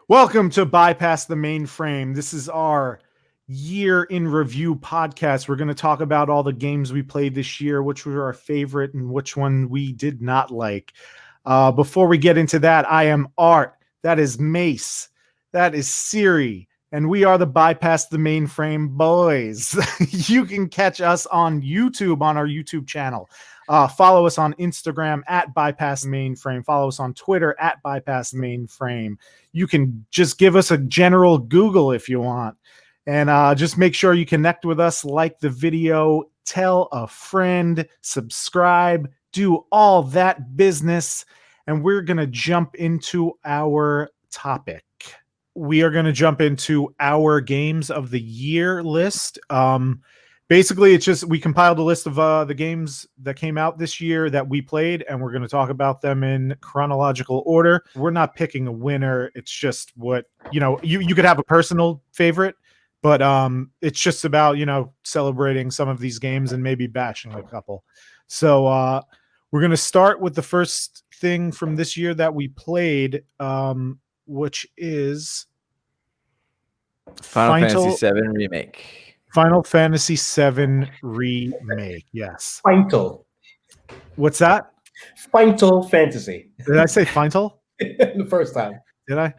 Welcome to Bypass the Mainframe. This is our year in review podcast. We're going to talk about all the games we played this year, which were our favorite and which one we did not like. Before we get into that, I am Art. That is Mace. That is Siri. And we are the Bypass the Mainframe boys. You can catch us on YouTube on our YouTube channel. Follow us on Instagram at Bypass Mainframe. Follow us on Twitter at Bypass Mainframe. You can just give us a general Google if you want. And just make sure you connect with us, like the video, tell a friend, subscribe, do all that business. And we're going to jump into our topic. We are going to jump into our games of the year list. Basically, it's just we compiled a list of the games that came out this year that we played, and we're going to talk about them in chronological order. We're not picking a winner. It's just what, you could have a personal favorite, but it's just about, celebrating some of these games and maybe bashing a couple. So we're going to start with the first thing from this year that we played, which is Final Fantasy VII Remake. Final Fantasy VII Remake, yes. Final. What's that? Final Fantasy. Did I say Final? The first time. Did I?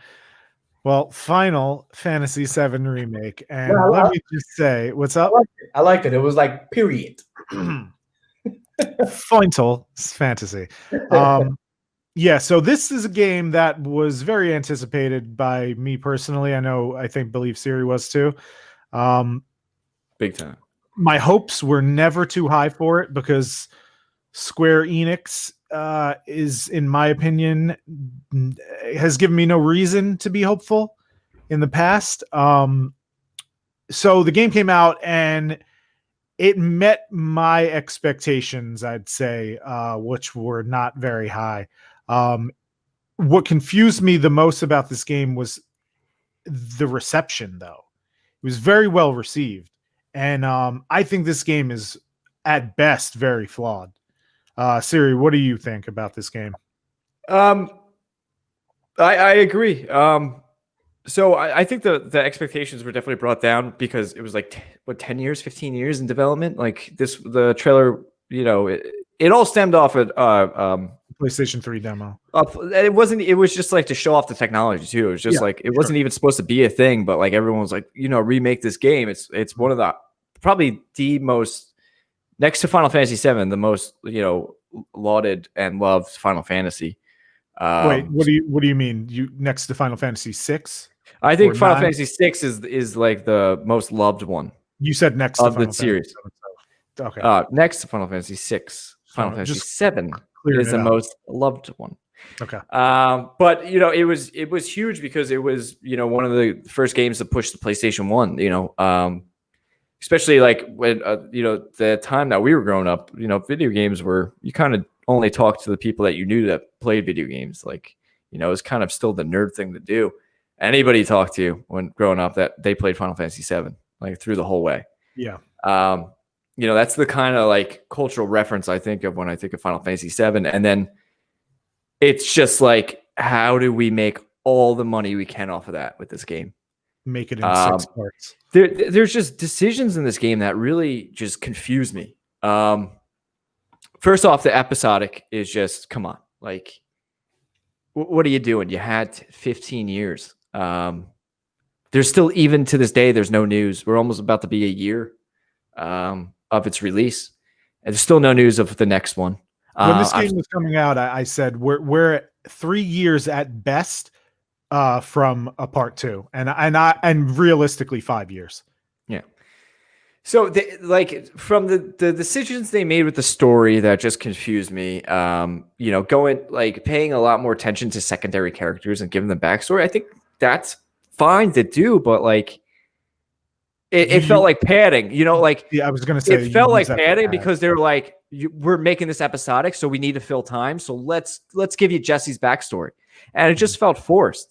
Well, Final Fantasy VII Remake. And let me just say, what's up? I liked it. It was like, period. Final Fantasy. Yeah, so this is a game that was very anticipated by me personally. I believe Siri was too. Big time. My hopes were never too high for it because Square Enix is, in my opinion, has given me no reason to be hopeful in the past. So the game came out and it met my expectations, I'd say, which were not very high. What confused me the most about this game was the reception, though. It was very well received. And I think this game is, at best, very flawed. Siri, what do you think about this game? I agree. So I think the expectations were definitely brought down because it was like 10 years, 15 years in development. Like the trailer, it all stemmed off at PlayStation 3 demo. It was just like to show off the technology too. It was just it wasn't even supposed to be a thing, but like everyone was like, remake this game. It's one of the probably the most, next to Final Fantasy VII, the most lauded and loved Final Fantasy. Wait, what do you mean? You next to Final Fantasy VI? I think Final Fantasy VI is like the most loved one. You said next of to Final the series. Fantasy. Okay. Next to Final Fantasy VI, Final Fantasy VII is the most loved one. Okay. But it was huge because it was one of the first games to push the PlayStation 1. Especially like when the time that we were growing up, video games were, you kind of only talked to the people that you knew that played video games. Like, it was kind of still the nerd thing to do. Anybody talked to when growing up that they played Final Fantasy VII, like through the whole way. Yeah. That's the kind of like cultural reference I think of when I think of Final Fantasy VII. And then it's just like, how do we make all the money we can off of that with this game? Make it in 6 parts. There's just decisions in this game that really just confuse me. First off, the episodic is just, come on. Like, what are you doing? You had 15 years. There's still, even to this day, there's no news. We're almost about to be a year of its release. And there's still no news of the next one. When this game was coming out, I said we're 3 years at best from a part 2, and realistically 5 years. Yeah. So from the decisions they made with the story that just confused me, going like paying a lot more attention to secondary characters and giving them backstory. I think that's fine to do, but like it felt like padding, I was going to say it felt like padding because they were like, we're making this episodic, so we need to fill time. So let's give you Jesse's backstory. And it just felt forced.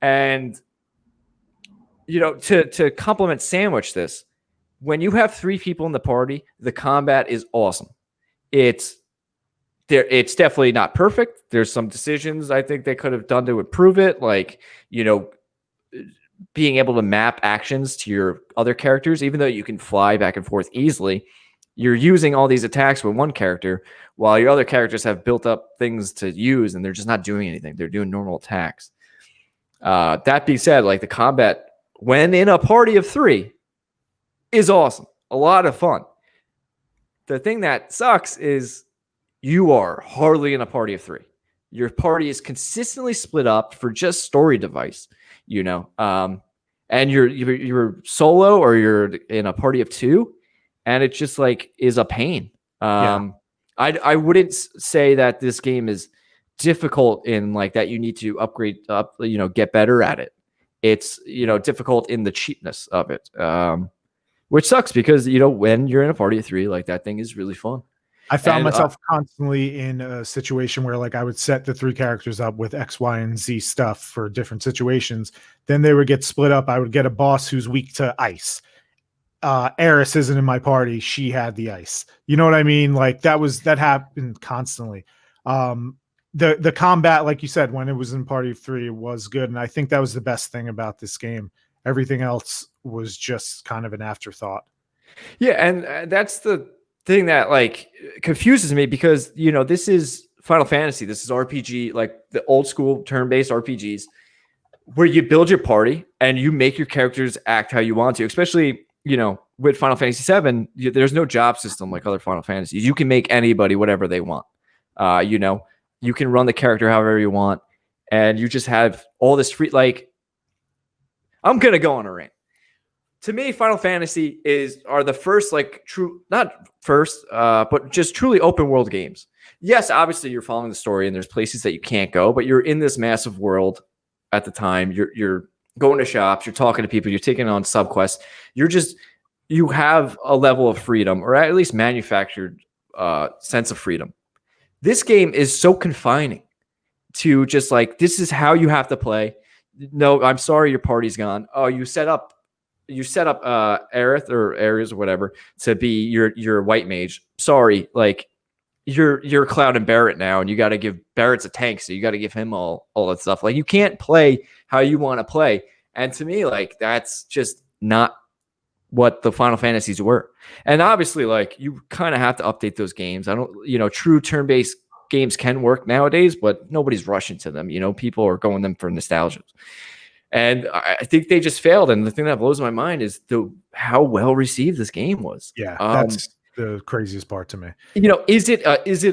And, to complement sandwich this, when you have 3 people in the party, the combat is awesome. It's definitely not perfect. There's some decisions I think they could have done to improve it. Like, being able to map actions to your other characters, even though you can fly back and forth easily, you're using all these attacks with one character while your other characters have built up things to use and they're just not doing anything. They're doing normal attacks. That being said, like the combat when in a party of 3 is awesome. A lot of fun. The thing that sucks is you are hardly in a party of 3. Your party is consistently split up for just story device, and you're solo or you're in a party of 2, and it just like is a pain. I wouldn't say that this game is difficult in like that you need to upgrade up, get better at it. It's, difficult in the cheapness of it, which sucks because, when you're in a party of 3, like that thing is really fun. I found myself constantly in a situation where like I would set the 3 characters up with X, Y, and Z stuff for different situations. Then they would get split up. I would get a boss who's weak to ice. Eris isn't in my party. She had the ice. You know what I mean? Like that happened constantly. The combat, like you said, when it was in party of 3 was good. And I think that was the best thing about this game. Everything else was just kind of an afterthought. Yeah. And that's the thing that like confuses me because, this is Final Fantasy. This is RPG, like the old school turn-based RPGs where you build your party and you make your characters act how you want to, especially, with Final Fantasy VII, there's no job system like other Final Fantasies. You can make anybody whatever they want. You can run the character however you want, and you just have all this free. Like, I'm gonna go on a rant. To me, Final Fantasy are the first like true, not first, but just truly open world games. Yes, obviously you're following the story, and there's places that you can't go, but you're in this massive world at the time. You're going to shops, you're talking to people, you're taking on subquests. You have a level of freedom, or at least manufactured sense of freedom. This game is so confining to just like, this is how you have to play. No, I'm sorry, your party's gone. Oh, you set up Aerith or Ares or whatever to be your white mage. Sorry, like you're Cloud and Barrett now, and you got to give Barrett's a tank, so you got to give him all that stuff. Like you can't play how you want to play. And to me, like that's just not what the Final Fantasies were. And obviously, like you kind of have to update those games. True turn-based games can work nowadays, but nobody's rushing to them. People are going them for nostalgia. And I think they just failed. And the thing that blows my mind is how well received this game was. Yeah, that's the craziest part to me. Is it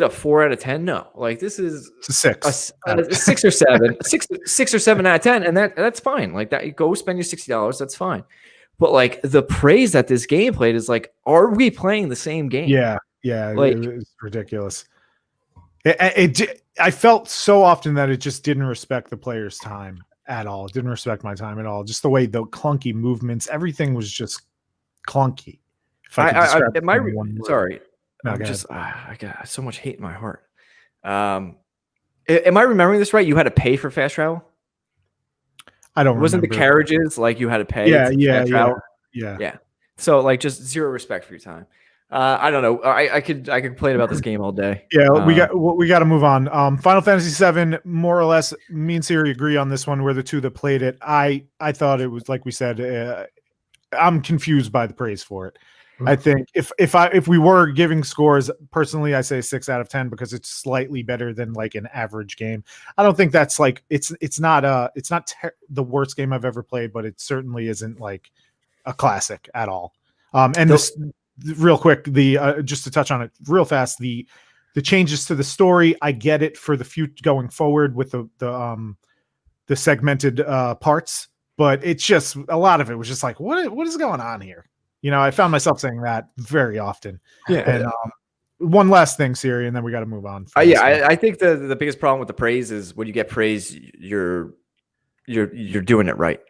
a 4 out of 10? No, like this is it's a 6, a 6 or 7, 6 or 7 out of 10, and that's fine. Like that, you go spend your $60. That's fine. But like the praise that this game played is like, are we playing the same game? Yeah, like it's ridiculous. I felt so often that it just didn't respect the player's time at all. It didn't respect my time at all. Just the way the clunky movements, everything was just clunky. Sorry, no, I got so much hate in my heart. Am I remembering this right? You had to pay for fast travel? I don't. Wasn't the carriages like you had to pay? Yeah. So like just zero respect for your time. I don't know. I could complain about this game all day. Yeah, we got to move on. Final Fantasy VII, more or less, me and Siri agree on this one. We're the two that played it. I thought it was, like we said, I'm confused by the praise for it. I think if we were giving scores, personally, I say 6 out of 10 because it's slightly better than like an average game. I don't think that's like it's not the worst game I've ever played, but it certainly isn't like a classic at all. Real quick, just to touch on it real fast, the changes to the story, I get it for the future going forward with the segmented parts, but it's just a lot of it was just like, what is going on here? I found myself saying that very often. Yeah. And one last thing, Siri, and then we got to move on. I think the biggest problem with the praise is when you get praise, you're doing it right.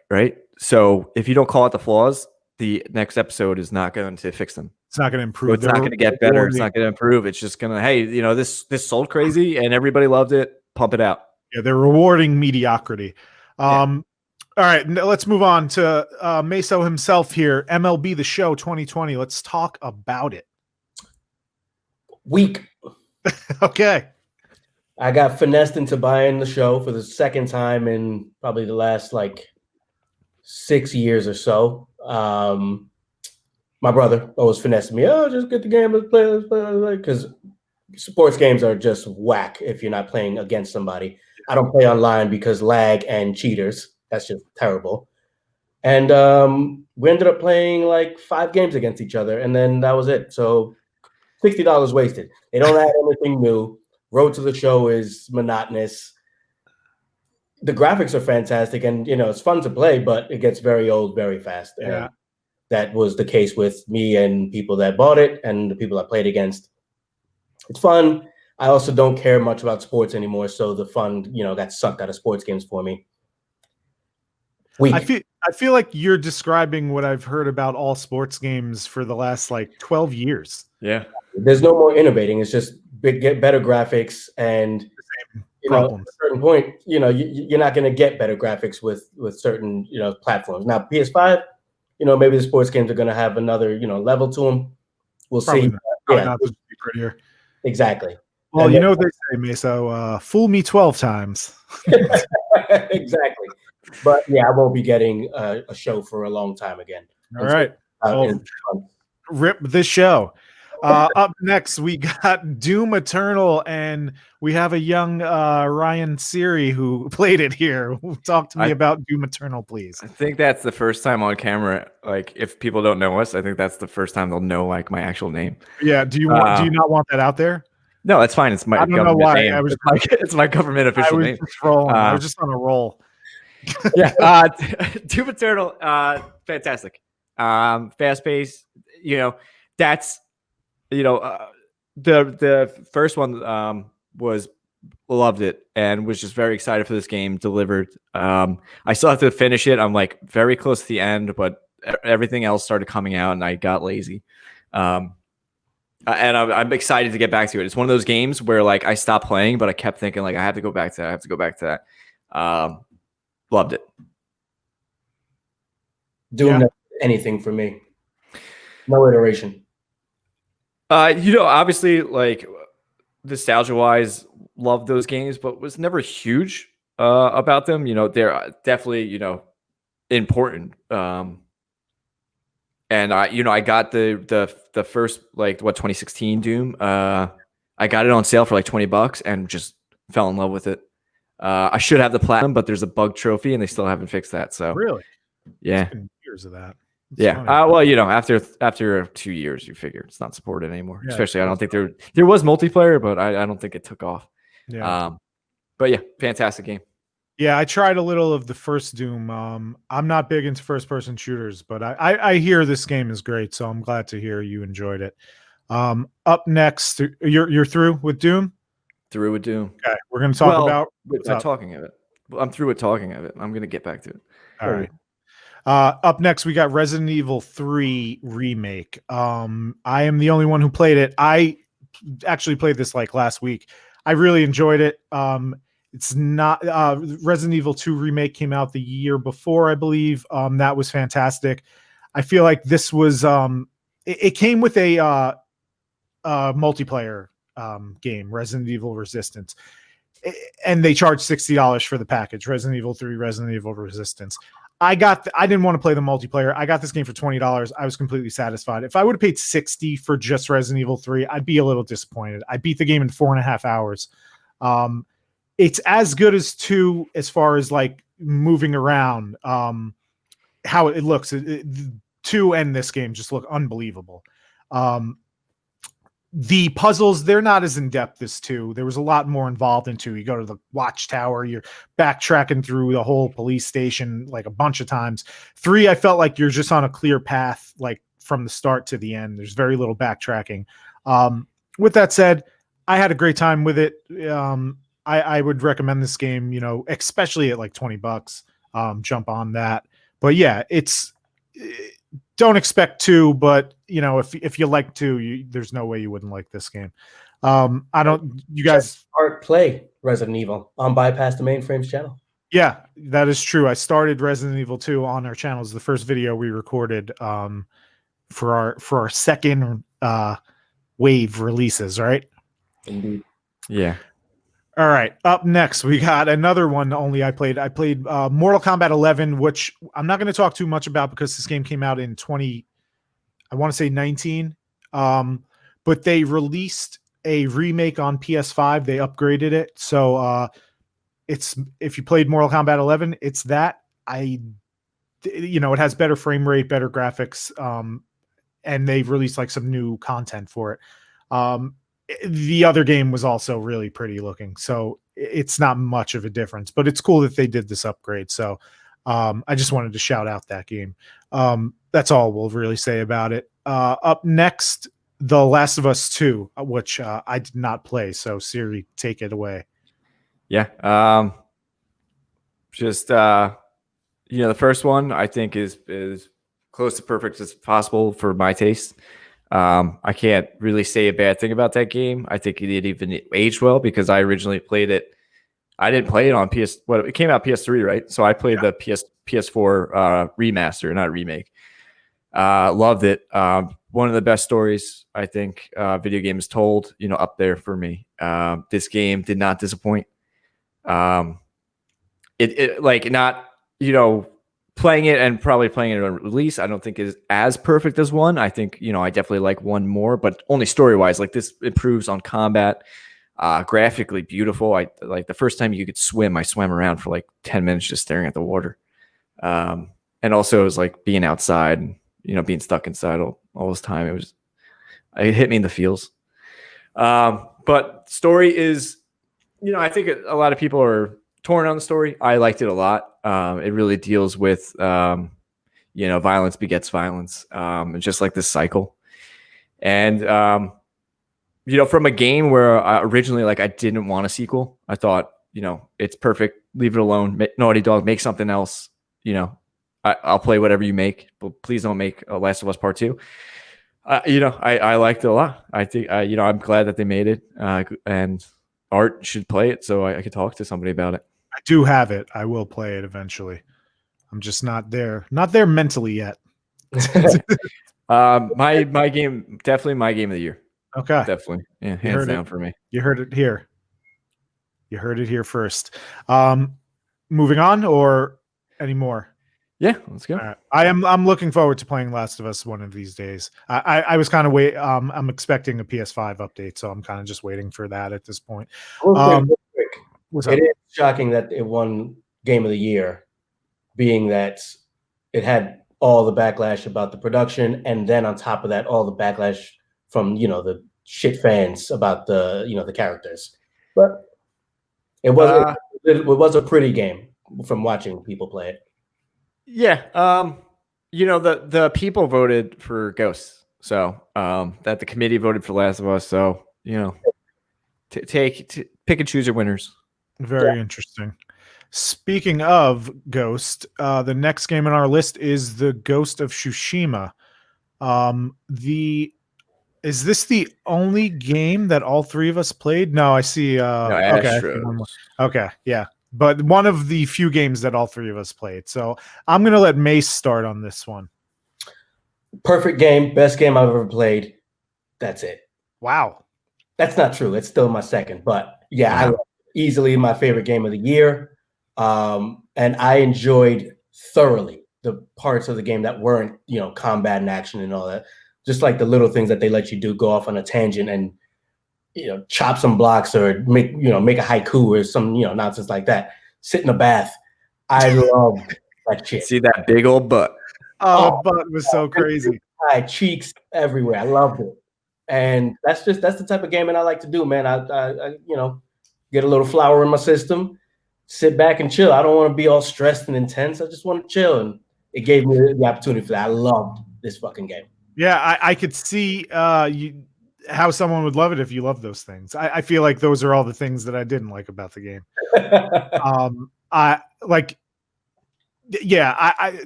So if you don't call out the flaws, the next episode is not going to fix them. It's not going to improve. So it's not going to get better. It's not going to improve. It's just going to, hey, this sold crazy and everybody loved it. Pump it out. Yeah, they're rewarding mediocrity. All right, let's move on to Meso himself here. MLB The Show 2020. Let's talk about it. Week. Okay. I got finessed into buying the show for the second time in probably the last 6 years or so. My brother always finessed me. Oh, just get the game, let's play. Because sports games are just whack if you're not playing against somebody. I don't play online because lag and cheaters. That's just terrible. And we ended up playing like 5 games against each other, and then that was it. So $60 wasted. They don't add anything new. Road to the Show is monotonous. The graphics are fantastic, and it's fun to play, but it gets very old very fast. Yeah. And that was the case with me and people that bought it and the people I played against. It's fun. I also don't care much about sports anymore, so the fun, got sucked out of sports games for me. I feel like you're describing what I've heard about all sports games for the last like 12 years. Yeah. There's no more innovating. It's just get better graphics, and at a certain point, you're not going to get better graphics with certain platforms. Now PS5, maybe the sports games are going to have another level to them. We'll see. Probably not supposed to be prettier. Exactly. Well, you know what they say, Meso, fool me 12 times. Exactly. But yeah, I won't be getting a show for a long time again. All right. Rip this show. Up next, we got Doom Eternal, and we have a young Ryan Siri who played it here. Talk to me about Doom Eternal, please. I think that's the first time on camera. Like, if people don't know us, I think that's the first time they'll know like my actual name. Yeah. Do you not want that out there? No, that's fine. It's my government name. It's my government official name. I was just on a roll. Yeah. Doom Eternal, fantastic. Fast paced. That's the first one was loved it and was just very excited for this game. Delivered. I still have to finish it. I'm like very close to the end, but everything else started coming out and I got lazy. And I'm excited to get back to it. It's one of those games where like I stopped playing, but I kept thinking like I have to go back to that. I have to go back to that. Loved it. Doing anything for me. No iteration. Obviously, like nostalgia-wise, loved those games, but was never huge about them. They're definitely important. And I got the first 2016 Doom. I got it on sale for like $20 and just fell in love with it. I should have the platinum, but there's a bug trophy and they still haven't fixed that. So really, yeah, it's been years of that. It's well, after 2 years, you figure it's not supported anymore. Yeah, especially, I don't think there was multiplayer, but I don't think it took off. Yeah. But yeah, fantastic game. Yeah, I tried a little of the first Doom. I'm not big into first-person shooters, but I hear this game is great, so I'm glad to hear you enjoyed it. Up next, you're through with Doom? Through with Doom. Okay, we're going to talk about talking of it. I'm through with talking of it. I'm going to get back to it. All right. Up next, we got Resident Evil 3 Remake. I am the only one who played it. I actually played this like last week. I really enjoyed it. It's not Resident Evil 2 Remake came out the year before, I believe. That was fantastic. I feel like this was it came with a multiplayer game, Resident Evil Resistance. And they charged $60 for the package, Resident Evil 3, Resident Evil Resistance. I didn't want to play the multiplayer. I got this game for $20. I was completely satisfied. If I would have paid $60 for just Resident Evil 3, I'd be a little disappointed. I beat the game in 4.5 hours. It's as good as 2 as far as like moving around, how it looks. 2 and this game just look unbelievable. The puzzles, they're not as in-depth as 2. There was a lot more involved in 2. You go to the watchtower, you're backtracking through the whole police station like a bunch of times. 3, I felt like you're just on a clear path, like from the start to the end. There's very little backtracking. With that said, I had a great time with it. I would recommend this game, especially at like $20. Jump on that. But yeah, don't expect 2, but if you like 2, there's no way you wouldn't like this game. You guys play Resident Evil on Bypass the Mainframe's channel. Yeah, that is true. I started Resident Evil 2 on our channel. It's the first video we recorded for our second wave releases, right? Indeed. Yeah. All right. Up next, we got another one. Only I played Mortal Kombat 11, which I'm not going to talk too much about because this game came out in I want to say 19. But they released a remake on PS5. They upgraded it. So it's, if you played Mortal Kombat 11, it's that. It has better frame rate, better graphics. And they've released like some new content for it. The other game was also really pretty looking, so it's not much of a difference, but it's cool that they did this upgrade. So I just wanted to shout out that game. That's all we'll really say about it. Up next, The Last of Us 2, which I did not play. So Siri, take it away. Yeah. The first one I think is close to perfect as possible for my taste. I can't really say a bad thing about that game. I think it even aged well because I originally played it. I didn't play it on it came out PS3, right? So I played the PS4 remaster, not remake. Loved it. One of the best stories I think video game is told, up there for me. This game did not disappoint. Playing it and probably playing it on release, I don't think is as perfect as one. I think, I definitely like one more, but only story-wise. Like, this improves on combat, graphically beautiful. I like the first time you could swim, I swam around for like 10 minutes just staring at the water. And also it was like being outside and, being stuck inside all this time. It hit me in the feels. But story is, I think a lot of people are torn on the story. I liked it a lot. It really deals with, violence begets violence. It's just like this cycle. And, from a game where originally, like, I didn't want a sequel, I thought, it's perfect. Leave it alone. Naughty Dog, make something else. I'll play whatever you make, but please don't make Last of Us Part 2. I liked it a lot. I think, I'm glad that they made it, and Art should play it so I could talk to somebody about it. I do have it. I will play it eventually. I'm just not there mentally yet. My game, definitely my game of the year. Okay. Definitely. Yeah, hands down for me. You heard it here. You heard it here first. Moving on, or any more? Yeah, let's go. Right. I'm looking forward to playing Last of Us one of these days. I was kind of I'm expecting a PS5 update, so I'm kind of just waiting for that at this point. Real quick. It is shocking that it won Game of the Year, being that it had all the backlash about the production, and then on top of that, all the backlash from the shit fans about the characters. But it was a pretty game from watching people play it. Yeah. The people voted for Ghosts, so that the committee voted for Last of Us. So pick and choose your winners. Very interesting. Speaking of Ghost, the next game on our list is the Ghost of Tsushima. Is this the only game that all three of us played? No, I see. Okay, yeah. But one of the few games that all three of us played. So I'm going to let Mace start on this one. Perfect game. Best game I've ever played. That's it. Wow. That's not true. It's still my second. But yeah, easily my favorite game of the year. And I enjoyed thoroughly the parts of the game that weren't, combat and action and all that. Just like the little things that they let you do, go off on a tangent and, chop some blocks or make a haiku or some, nonsense like that. Sit in a bath. I love that shit. See that big old butt. Oh, the butt was so crazy. Cheeks everywhere. I loved it. And that's the type of gaming I like to do, man. I get a little flour in my system, sit back and chill. I don't want to be all stressed and intense. I just want to chill. And it gave me the opportunity for that. I loved this fucking game. Yeah, I could see how someone would love it if you love those things. I feel like those are all the things that I didn't like about the game. I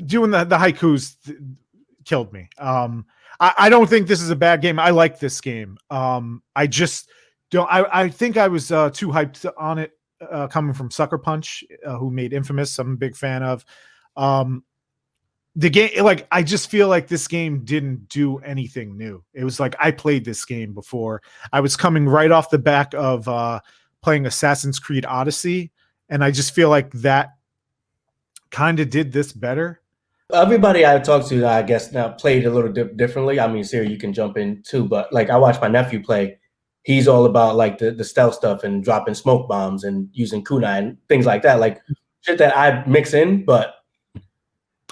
doing the haikus killed me. I don't think this is a bad game. I like this game. I just don't. I think I was too hyped on it coming from Sucker Punch, who made Infamous. I'm a big fan of. The game, I just feel like this game didn't do anything new. It was like I played this game before. I was coming right off the back of playing Assassin's Creed Odyssey, and I just feel like that kind of did this better. Everybody I talked to, I guess, now played a little differently. I mean, Siri, you can jump in too, but like I watched my nephew play. He's all about like the stealth stuff and dropping smoke bombs and using kunai and things like that. Like shit that I mix in, but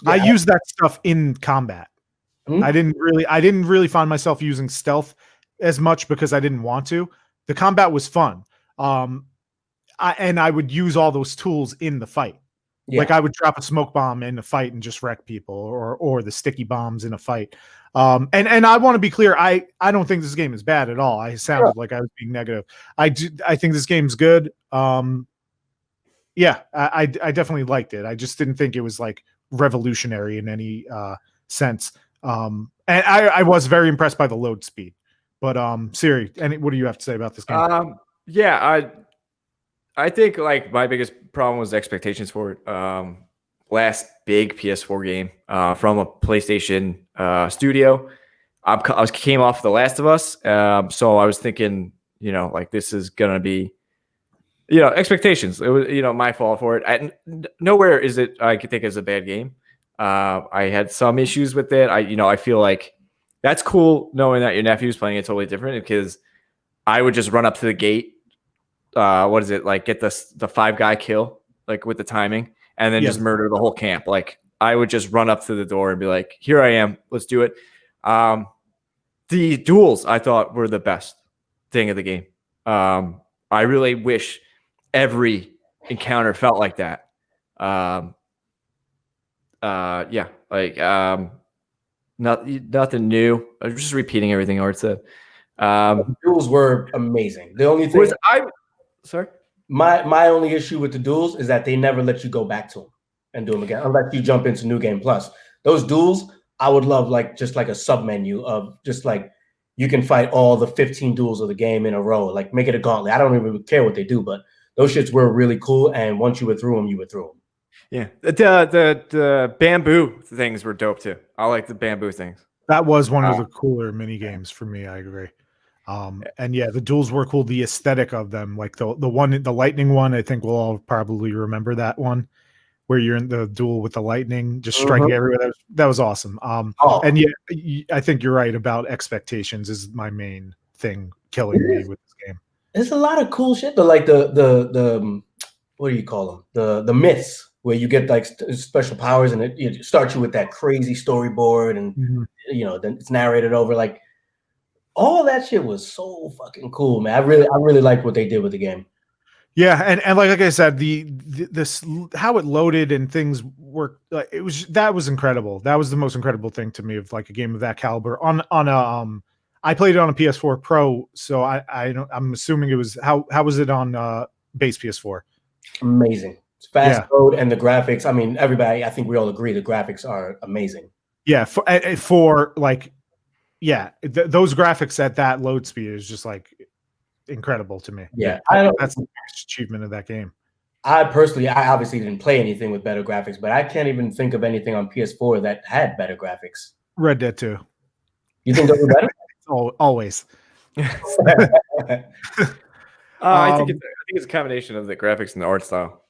I use that stuff in combat. Hmm? I didn't really find myself using stealth as much because I didn't want to. The combat was fun. I would use all those tools in the fight. Yeah. Like I would drop a smoke bomb in a fight and just wreck people, or the sticky bombs in a fight. And I want to be clear, I don't think this game is bad at all. I sounded like I was being negative. I think this game's good. Yeah, I definitely liked it. I just didn't think it was like revolutionary in any sense. And I was very impressed by the load speed. But Siri, what do you have to say about this game? Yeah, I think like my biggest problem was expectations for it. Last big PS4 game from a PlayStation studio. I came off The Last of Us, so I was thinking, like this is gonna be, expectations. It was, my fault for it. Nowhere is it I could think is a bad game. I had some issues with it. I feel like that's cool knowing that your nephew's playing it totally different, because I would just run up to the gate. What is it like? Get the 5-guy kill like with the timing, and then just murder the whole camp. Like I would just run up to the door and be like, "Here I am. Let's do it." The duels I thought were the best thing of the game. I really wish every encounter felt like that. Yeah, like nothing new. I was just repeating everything Art said. The duels were amazing. The only thing sorry. My only issue with the duels is that they never let you go back to them and do them again unless you jump into New Game Plus. Those duels, I would love like just like a sub menu of just like you can fight all the 15 duels of the game in a row, like make it a gauntlet. I don't even care what they do, but those shits were really cool. And once you were through them, you were through them. Yeah, the bamboo things were dope too. I like the bamboo things. That was one of the cooler mini games for me. I agree. And yeah, the duels were cool. The aesthetic of them, like the lightning one, I think we'll all probably remember that one, where you're in the duel with the lightning, just striking everywhere. That was awesome. And yeah, I think you're right about expectations is my main thing killing me with this game. There's a lot of cool shit, though, like the what do you call them? The myths, where you get like special powers, and it starts you with that crazy storyboard, and then it's narrated over. Like all that shit was so fucking cool, man. I really liked what they did with the game. Yeah, and like I said, this how it loaded and things worked. That was incredible. That was the most incredible thing to me of like a game of that caliber on a I played it on a PS4 Pro, so I'm assuming it was how was it on base PS4? Amazing. It's fast load and the graphics. I mean, everybody, I think we all agree the graphics are amazing. Yeah, for like, yeah, those graphics at that load speed is just like incredible to me. Yeah, that's the biggest achievement of that game. I obviously didn't play anything with better graphics, but I can't even think of anything on PS4 that had better graphics. Red Dead 2. You think those were better? Always. I think it's a combination of the graphics and the art style.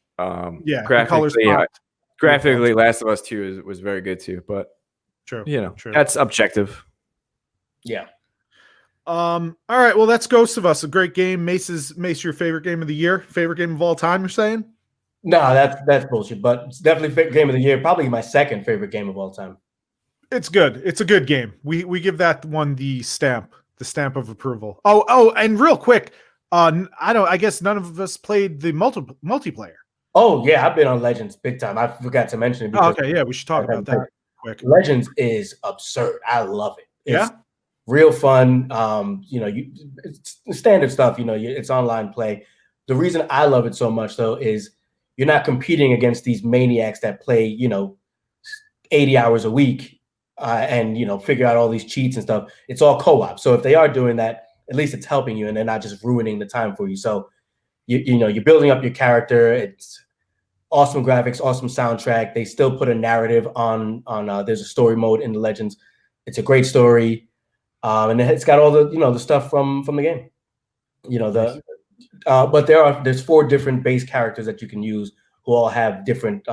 Graphically, Last of Us 2 was very good too, but true. That's objective. Yeah. All right. Well, that's Ghost of Us, a great game. Mace, your favorite game of the year? Favorite game of all time? You're saying? No, that's bullshit. But it's definitely favorite game of the year. Probably my second favorite game of all time. It's good. It's a good game. We give that one the stamp of approval. Oh, and real quick, I guess none of us played the multiplayer. Oh yeah, I've been on Legends big time. I forgot to mention it. Okay, yeah, we should talk about that quick. Legends is absurd. I love it. It's yeah, real fun. It's standard stuff. It's online play. The reason I love it so much though is you're not competing against these maniacs that play 80 hours a week and figure out all these cheats and stuff. It's all co-op. So if they are doing that, at least it's helping you and they're not just ruining the time for you. So you're building up your character. It's awesome graphics, awesome soundtrack. They still put a narrative on there's a story mode in the Legends. It's a great story. And it's got all the the stuff from the game. But there's 4 different base characters that you can use who all have different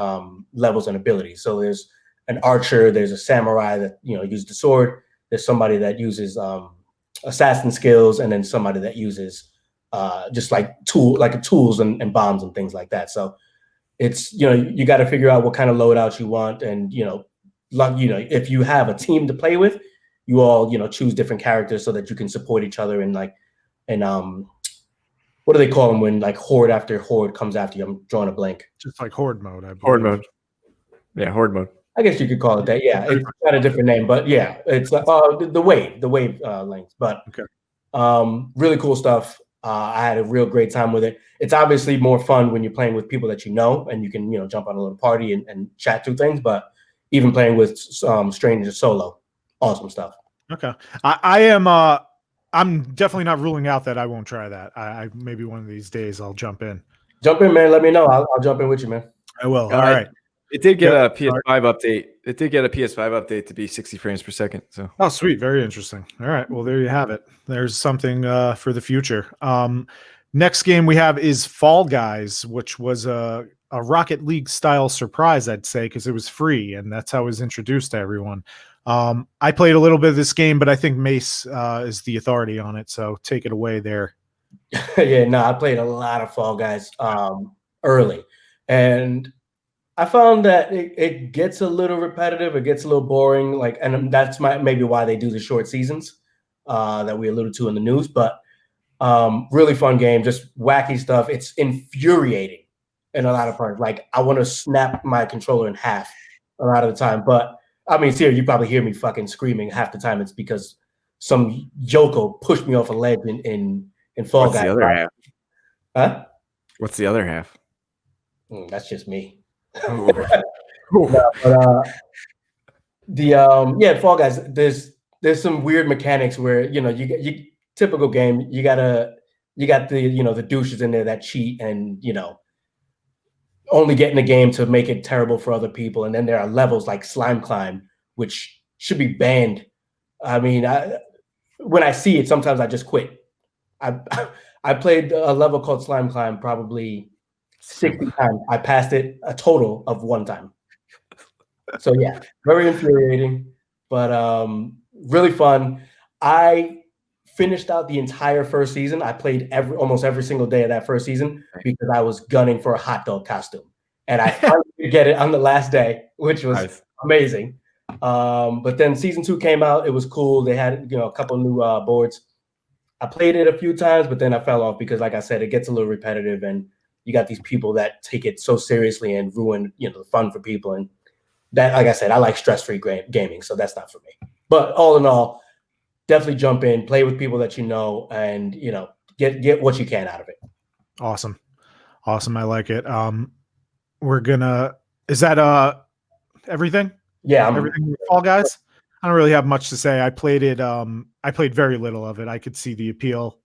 levels and abilities. So there's an archer, there's a samurai that uses the sword, there's somebody that uses assassin skills, and then somebody that uses just like tools and bombs and things like that. So it's you got to figure out what kind of loadouts you want, and if you have a team to play with, you all choose different characters so that you can support each other and what do they call them when like horde after horde comes after you? I'm drawing a blank. Just like horde mode, I believe. Horde mode. Yeah, horde mode. I guess you could call it that. Yeah, it's got a different name, but yeah, it's the wave length. But okay. Really cool stuff. I had a real great time with it. It's obviously more fun when you're playing with people that and you can jump on a little party and chat through things. But even playing with strangers solo, awesome stuff. Okay, I'm definitely not ruling out that I won't try that. I maybe one of these days I'll jump in. Jump in, man. Let me know. I'll jump in with you, man. I will. All right. It did get a PS5 update. It did get a PS5 update to be 60 frames per second. So sweet, very interesting. All right, well there you have it. There's something for the future. Next game we have is Fall Guys, which was a Rocket League style surprise, I'd say, because it was free, and that's how it was introduced to everyone. I played a little bit of this game, but I think Mace is the authority on it, so take it away there. Yeah, no, I played a lot of Fall Guys early, and I found that it gets a little repetitive. It gets a little boring, and that's maybe why they do the short seasons that we alluded to in the news. But really fun game, just wacky stuff. It's infuriating in a lot of parts. Like I want to snap my controller in half a lot of the time, but I mean, Sierra, you probably hear me fucking screaming half the time. It's because some Yoko pushed me off a ledge in Fall Guys. What's the other half? Huh? What's the other half? That's just me. No, but, Fall Guys. There's some weird mechanics where you typical game. You got the the douches in there that cheat and only get in the game to make it terrible for other people. And then there are levels like Slime Climb, which should be banned. I mean, when I see it, sometimes I just quit. I played a level called Slime Climb probably 60 times. I passed it a total of 1 time. So yeah, very infuriating, but really fun. I finished out the entire first season. I played almost every single day of that first season because I was gunning for a hot dog costume, and I finally did get it on the last day, which was amazing. But then season 2 came out. It was cool. They had a couple new boards. I played it a few times, but then I fell off because, like I said, it gets a little repetitive, and you got these people that take it so seriously and ruin the fun for people. And that, like I said, I like stress-free gaming, so that's not for me. But all in all, definitely jump in, play with people that and get what you can out of it. Awesome. I like it. Is that everything? Yeah, everything with Fall Guys. I don't really have much to say. I played it. I played very little of it. I could see the appeal.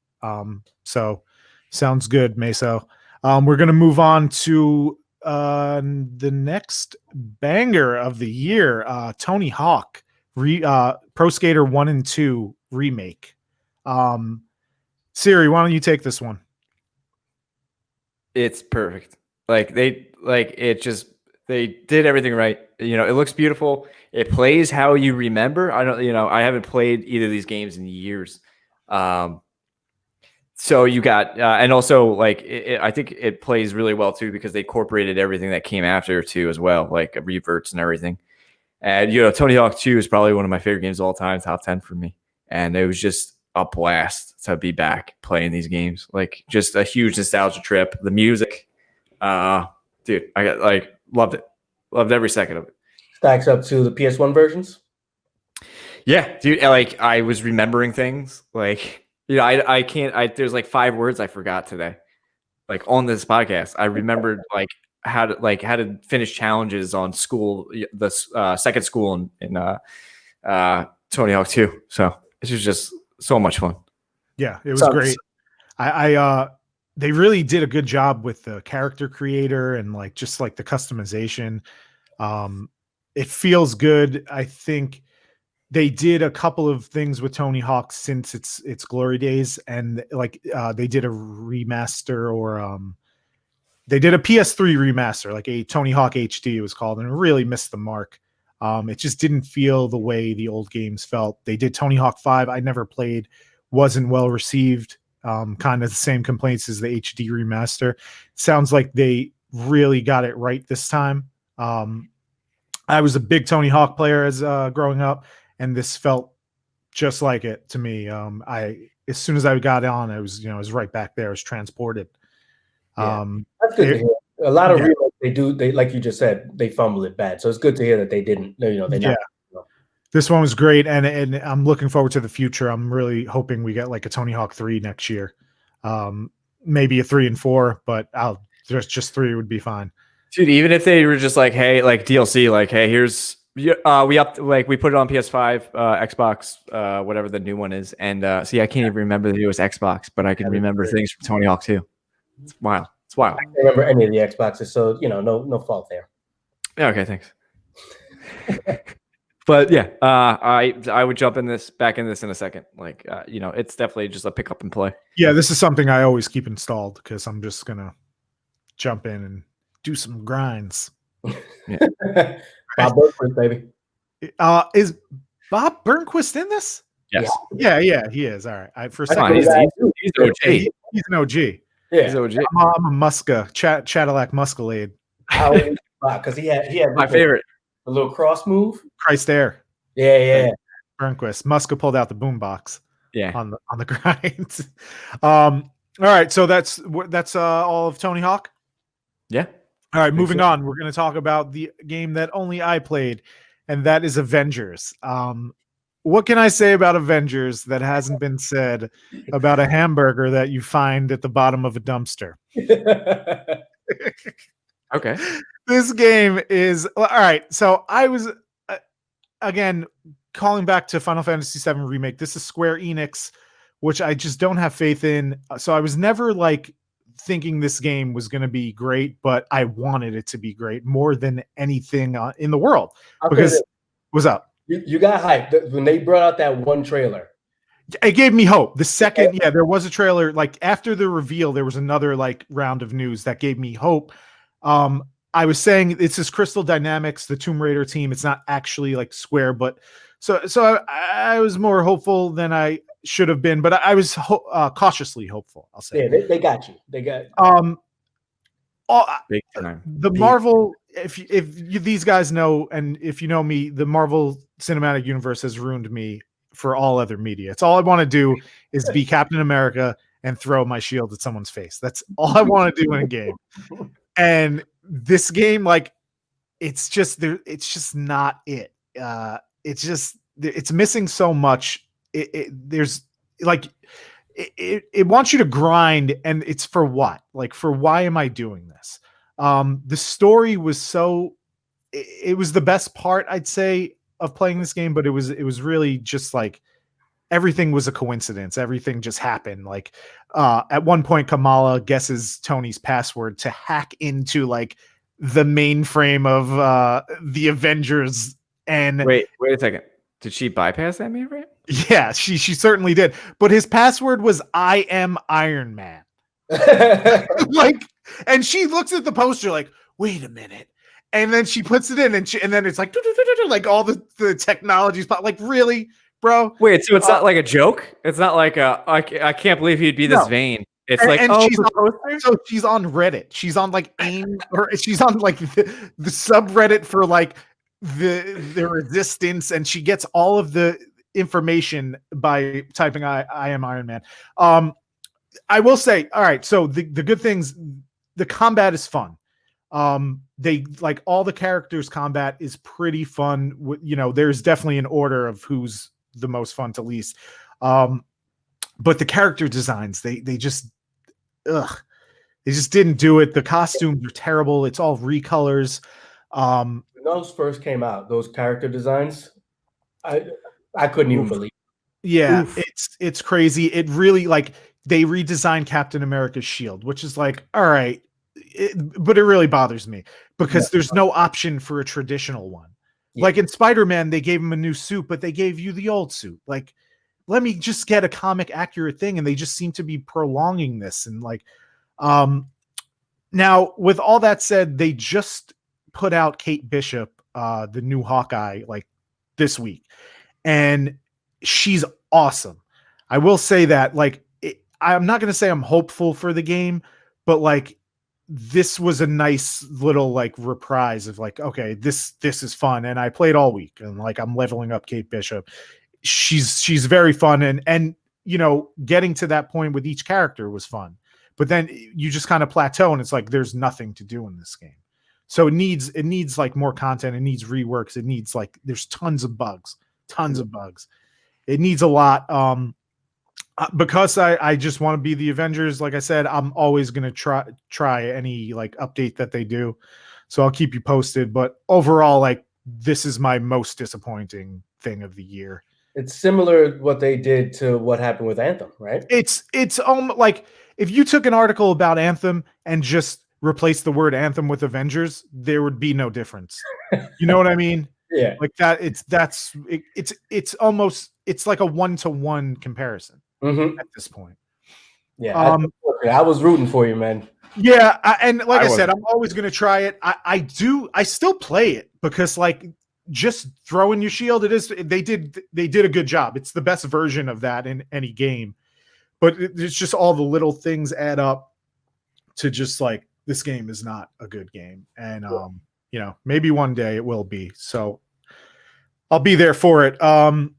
So sounds good, Meso. We're gonna move on to the next banger of the year, Tony Hawk. Pro Skater 1 and 2 remake. Siri, why don't you take this one? It's perfect. They did everything right. It looks beautiful. It plays how you remember. I haven't played either of these games in years. So you got, and also I think it plays really well too, because they incorporated everything that came after too, as well, like reverts and everything. And, Tony Hawk 2 is probably one of my favorite games of all time, top 10 for me. And it was just a blast to be back playing these games. Just a huge nostalgia trip. The music, dude, I loved it. Loved every second of it. Stacks up to the PS1 versions. Yeah, dude. I was remembering things. I can't. There's 5 words I forgot today. On this podcast, I remembered how to finish challenges on school, the second school in Tony Hawk 2. So this was just so much fun. Yeah, it was great. They really did a good job with the character creator and the customization. It feels good. I think they did a couple of things with Tony Hawk since its glory days, and like they did a remaster, or they did a PS3 remaster, like a Tony Hawk HD it was called, and it really missed the mark. It just didn't feel the way the old games felt. They did Tony Hawk 5. I never played, wasn't well received. Kind of the same complaints as the HD remaster. Sounds like they really got it right this time. I was a big Tony Hawk player as growing up, and this felt just like it to me. As soon as I got on, I was right back there. I was transported. Yeah. That's good to hear. A lot of remakes, they like you just said, they fumble it bad. So it's good to hear that they didn't. They not. This one was great, and I'm looking forward to the future. I'm really hoping we get like a Tony Hawk 3 next year, maybe a 3 and 4, but just 3 would be fine. Dude, even if they were just like, hey, like DLC, like, hey, here's we put it on PS5, Xbox, whatever the new one is, and see, I can't even remember the newest Xbox, but I can remember things from Tony Hawk 2. It's wild. It's wild. I can't remember any of the Xboxes, so no fault there. Yeah, okay, thanks. But yeah, I would jump back in this in a second. Like, it's definitely just a pick up and play. Yeah, this is something I always keep installed because I'm just gonna jump in and do some grinds. Yeah. Bob Burnquist, baby. Is Bob Burnquist in this? Yes. Yeah, he is. All right. For a second, he's OG. He's an OG. Yeah, he's OG. I'm a Muska, Cadillac Muscalade. Because he had my favorite. The little cross move. Christ Air. Yeah. Burnquist. Muska pulled out the boombox. Yeah. On the grind. All right. So that's all of Tony Hawk. Yeah. All right. Moving on. We're going to talk about the game that only I played, and that is Avengers. What can I say about Avengers that hasn't been said about a hamburger that you find at the bottom of a dumpster? Okay. This game is all right. So I was again calling back to Final Fantasy VII Remake. This is Square Enix, which I just don't have faith in. So I was never like thinking this game was going to be great, but I wanted it to be great more than anything in the world. Because what's up? You got hyped when they brought out that one trailer. It gave me hope. The second, there was a trailer. Like after the reveal, there was another like round of news that gave me hope. I was saying it's this Crystal Dynamics, the Tomb Raider team. It's not actually like Square, but so I was more hopeful than I should have been, but I was cautiously hopeful. I'll say. Yeah, they got you. They got big time. The Marvel. If these guys know, and if you know me, the Marvel Cinematic Universe has ruined me for all other media. It's all I want to do is be Captain America and throw my shield at someone's face. That's all I want to do in a game. And this game, like, it's just not it. It's missing so much. It wants you to grind, and it's for what? Like, for why am I doing this? The story was it was the best part, I'd say, of playing this game, but it was really just like everything was a coincidence. Everything just happened. Like at one point, Kamala guesses Tony's password to hack into like the mainframe of the Avengers. And wait a second. Did she bypass that mainframe? Yeah, she certainly did. But his password was "I am Iron Man." Like, and she looks at the poster like, wait a minute. And then she puts it in, and then it's like, like all the technology's like, really, bro? Wait, so it's not like a joke? It's not like I can't believe he'd be this vain. It's like, so she's on Reddit. She's on like AIM, or she's on like the subreddit for like the resistance, and she gets all of the information by typing I am Iron Man. I will say, all right, so the good things, the combat is fun. They like all the characters' combat is pretty fun. There's definitely an order of who's the most fun to least. But the character designs, they just didn't do it. The costumes are terrible. It's all recolors. When those first came out, those character designs, I couldn't even believe it. Yeah, it's crazy. It really, like, they redesigned Captain America's shield, which is like, all right, but it really bothers me because there's no option for a traditional one. Yeah. Like in Spider-Man, they gave him a new suit, but they gave you the old suit. Like, let me just get a comic accurate thing. And they just seem to be prolonging this. And like, now with all that said, they just put out Kate Bishop, the new Hawkeye, like this week, and she's awesome. I will say that, like, I'm not going to say I'm hopeful for the game, but like, this was a nice little like reprise of like, okay, this is fun. And I played all week, and like, I'm leveling up Kate Bishop. She's very fun, and you know, getting to that point with each character was fun. But then you just kind of plateau, and it's like there's nothing to do in this game. So it needs like more content. It needs reworks. It needs like, there's tons of bugs. It needs a lot. Because I just want to be the Avengers. Like I said, I'm always going to try any like update that they do. So I'll keep you posted. But overall, like, this is my most disappointing thing of the year. It's similar what they did to what happened with Anthem, right? It's like, if you took an article about Anthem and just replaced the word Anthem with Avengers, there would be no difference. You know what I mean? Yeah. Like that. It's almost, it's like a 1-to-1 comparison at this point. Yeah. I was rooting for you, man. Yeah. And like I said, I'm always going to try it. I still play it because like, just throwing your shield, they did a good job. It's the best version of that in any game, but it's just all the little things add up to just like, this game is not a good game. And, you know, maybe one day it will be. So I'll be there for it. And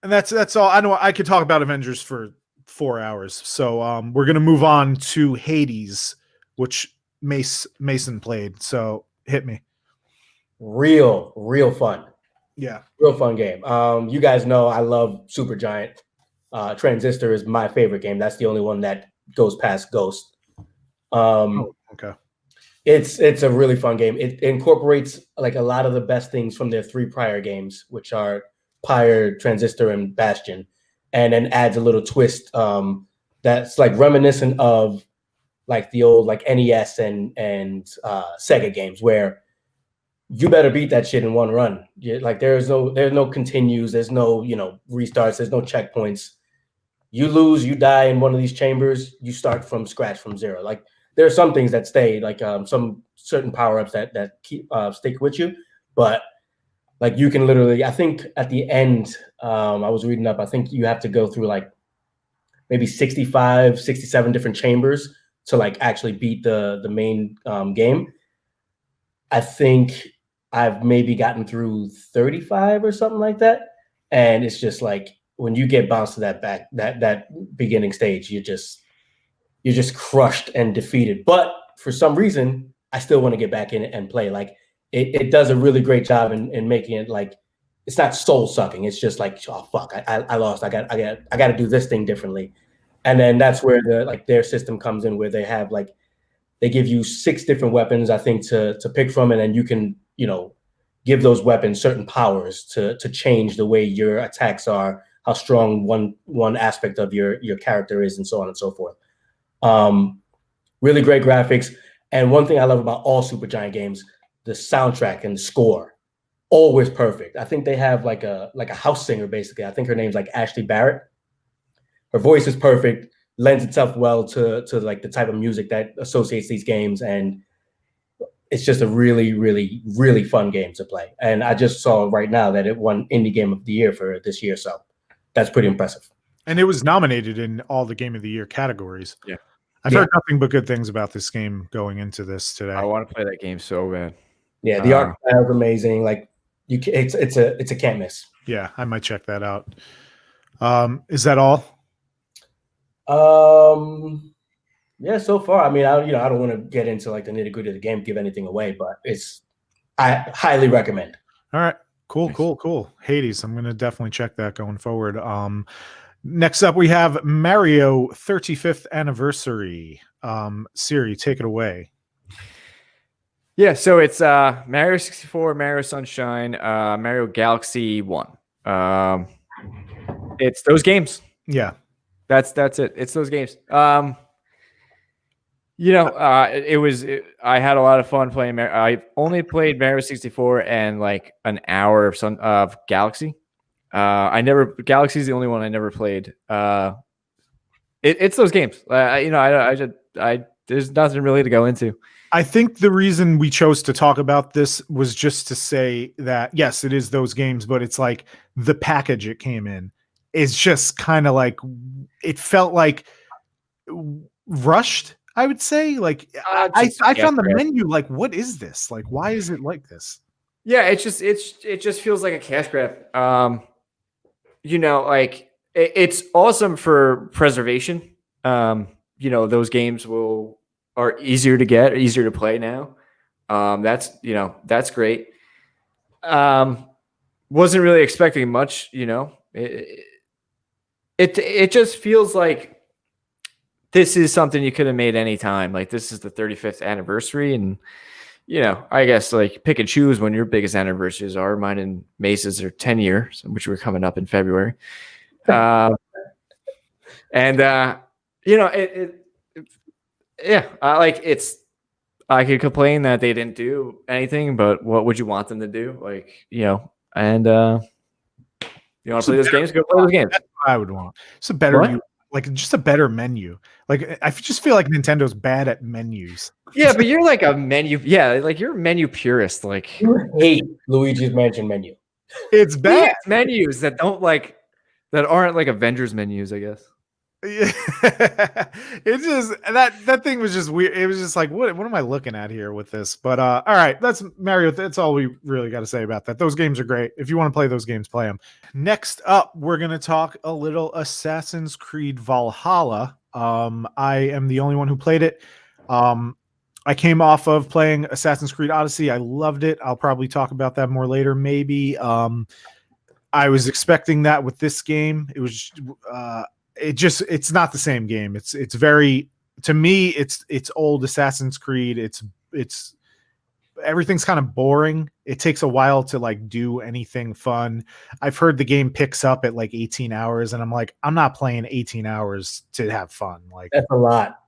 that's all. I know I could talk about Avengers for 4 hours. So we're going to move on to Hades, which Mason played. So hit me. Real fun. Yeah. Real fun game. You guys know I love Supergiant. Transistor is my favorite game. That's the only one that goes past Ghost. Okay. It's a really fun game. It incorporates like a lot of the best things from their 3 prior games, which are Pyre, Transistor, and Bastion, and then adds a little twist that's like reminiscent of like the old like NES and Sega games, where you better beat that shit in one run. Like there's no continues, there's no, you know, restarts, there's no checkpoints. You lose, you die in one of these chambers, you start from scratch, from zero. Like there are some things that stay, like some certain power-ups that keep stick with you, but like you can literally, I think at the end, I was reading up, I think you have to go through like maybe 65, 67 different chambers to like actually beat the main game. I think I've maybe gotten through 35 or something like that. And it's just like, when you get bounced to that beginning stage, you're just crushed and defeated. But for some reason, I still want to get back in it and play. Like it does a really great job in making it like, it's not soul sucking. It's just like, oh fuck, I lost. I got to do this thing differently. And then that's where their system comes in, where they have like, they give you 6 different weapons, I think, to pick from, and then you can, you know, give those weapons certain powers to change the way your attacks are, how strong one aspect of your character is, and so on and so forth. Really great graphics. And one thing I love about all Supergiant games, the soundtrack and the score, always perfect. I think they have like a house singer, basically. I think her name's like Ashley Barrett. Her voice is perfect, lends itself well to like the type of music that associates these games, and it's just a really, really, really fun game to play. And I just saw right now that it won Indie Game of the Year for this year, so that's pretty impressive. And it was nominated in all the Game of the Year categories. Yeah. I've heard nothing but good things about this game going into this today. I want to play that game so bad. Yeah, the art style is amazing. Like it's a can't miss. Yeah, I might check that out. Is that all? Yeah, so far. I mean, I don't want to get into like the nitty gritty of the game, give anything away, but I highly recommend. All right, cool. Hades, I'm gonna definitely check that going forward. Next up, we have Mario 35th Anniversary. Siri, take it away. Yeah, so it's Mario 64, Mario Sunshine, Mario Galaxy 1. It's those games. Yeah. That's it. It's those games. I had a lot of fun playing. I only played Mario 64 and like an hour of Galaxy. Galaxy's the only one I never played. It's those games. There's nothing really to go into. I think the reason we chose to talk about this was just to say that, yes, it is those games, but it's like the package it came in is just kind of like, it felt like rushed, I would say. Like, I found the menu like, what is this? Like, why is it like this? Yeah, it just feels like a cash grab. Like it's awesome for preservation. Those games are easier to get, easier to play now. That's great. Wasn't really expecting much, it just feels like this is something you could have made any time. Like this is the 35th anniversary, and I guess like pick and choose when your biggest anniversaries are. Mine and Mace's are 10 years, which we're coming up in February. I could complain that they didn't do anything, but what would you want them to do? Like, you want to play those games? Go play those games. That's what I would want. It's a better, just a better menu. Like, I just feel like Nintendo's bad at menus. Yeah, but you're like a menu. Yeah, like you're a menu purist. Like, you hate Luigi's Mansion menu. It's bad. Menus that aren't like Avengers menus, I guess. Yeah. It just that thing was just weird. It was just like, what am I looking at here with this? But all right, that's Mario. That's all we really got to say about that. Those games are great. If you want to play those games, play them. Next up, we're gonna talk a little Assassin's Creed Valhalla. I am the only one who played it. I came off of playing Assassin's Creed Odyssey. I loved it. I'll probably talk about that more later, maybe. I was expecting that with this game. It was it's not the same game. It's very, to me, it's old Assassin's Creed. It's everything's kind of boring. It takes a while to like do anything fun. I've heard the game picks up at like 18 hours, and I'm like, I'm not playing 18 hours to have fun. Like, that's a lot.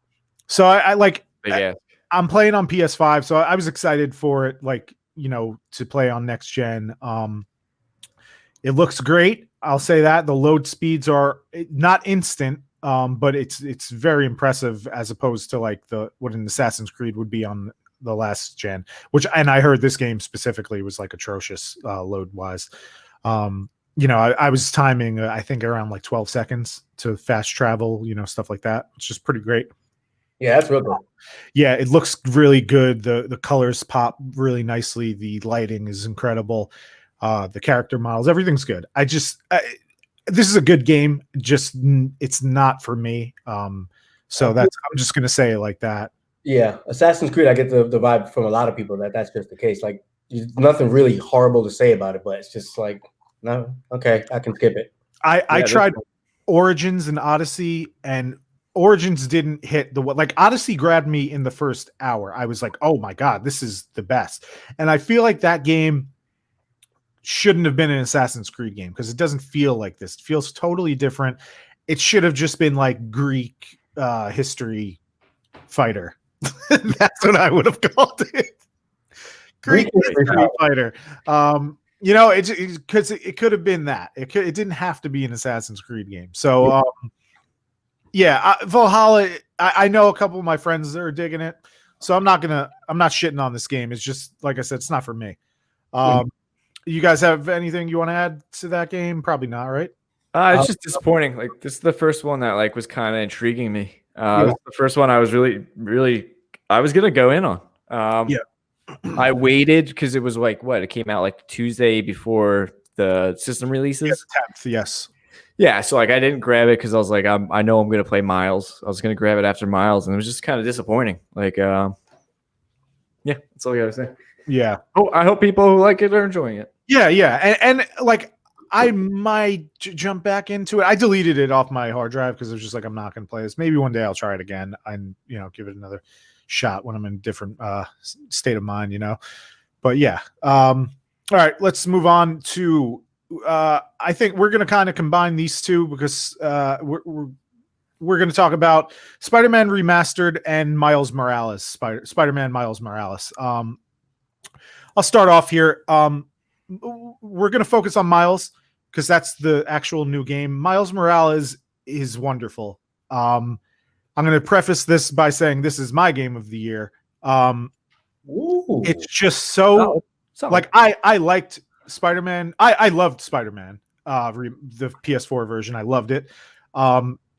So I'm playing on PS5, so I was excited for it, like, to play on next gen. It looks great. I'll say that the load speeds are not instant, but it's very impressive as opposed to like what an Assassin's Creed would be on the last gen. And I heard this game specifically was like atrocious load wise. I was timing I think around like 12 seconds to fast travel, stuff like that. It's just pretty great. Yeah, that's real good. Yeah, it looks really good. The colors pop really nicely. The lighting is incredible. The character models, everything's good. This is a good game. Just it's not for me. So I'm just gonna say it like that. Yeah, Assassin's Creed. I get the vibe from a lot of people that's just the case. Like, there's nothing really horrible to say about it, but it's just like, no, okay, I can skip it. I tried Origins and Odyssey, and Origins didn't hit like Odyssey grabbed me in the first hour. I was like, oh my god, this is the best. And I feel like that game shouldn't have been an Assassin's Creed game because it doesn't feel like this. It feels totally different. It should have just been like Greek history fighter. That's what I would have called it. Greek history fighter. Because it could have been that. It didn't have to be an Assassin's Creed game. So Valhalla. I know a couple of my friends that are digging it, so I'm not shitting on this game. It's just like I said, it's not for me. You guys have anything you want to add to that game? Probably not, right? It's just disappointing. Like, this is the first one that like was kind of intriguing me. This is the first one I was really I was gonna go in on. I waited because it was like it came out like Tuesday before the system releases. 10th, yes. Yeah, so like I didn't grab it because I was like, I know I'm gonna play Miles. I was gonna grab it after Miles, and it was just kind of disappointing. Like, yeah, that's all I gotta say. Yeah. Oh, I hope people who like it are enjoying it. Yeah, and like I might jump back into it. I deleted it off my hard drive because it was just like, I'm not gonna play this. Maybe one day I'll try it again and give it another shot when I'm in a different state of mind. But yeah. All right, let's move on to. I think we're going to kind of combine these two because we're we're going to talk about Spider-Man Remastered and Miles Morales, Spider-Man Miles Morales. I'll start off here. We're going to focus on Miles because that's the actual new game. Miles Morales is wonderful. I'm going to preface this by saying this is my game of the year. It's just so like I liked Spider-Man. I loved Spider-Man, the PS4 version. I loved it.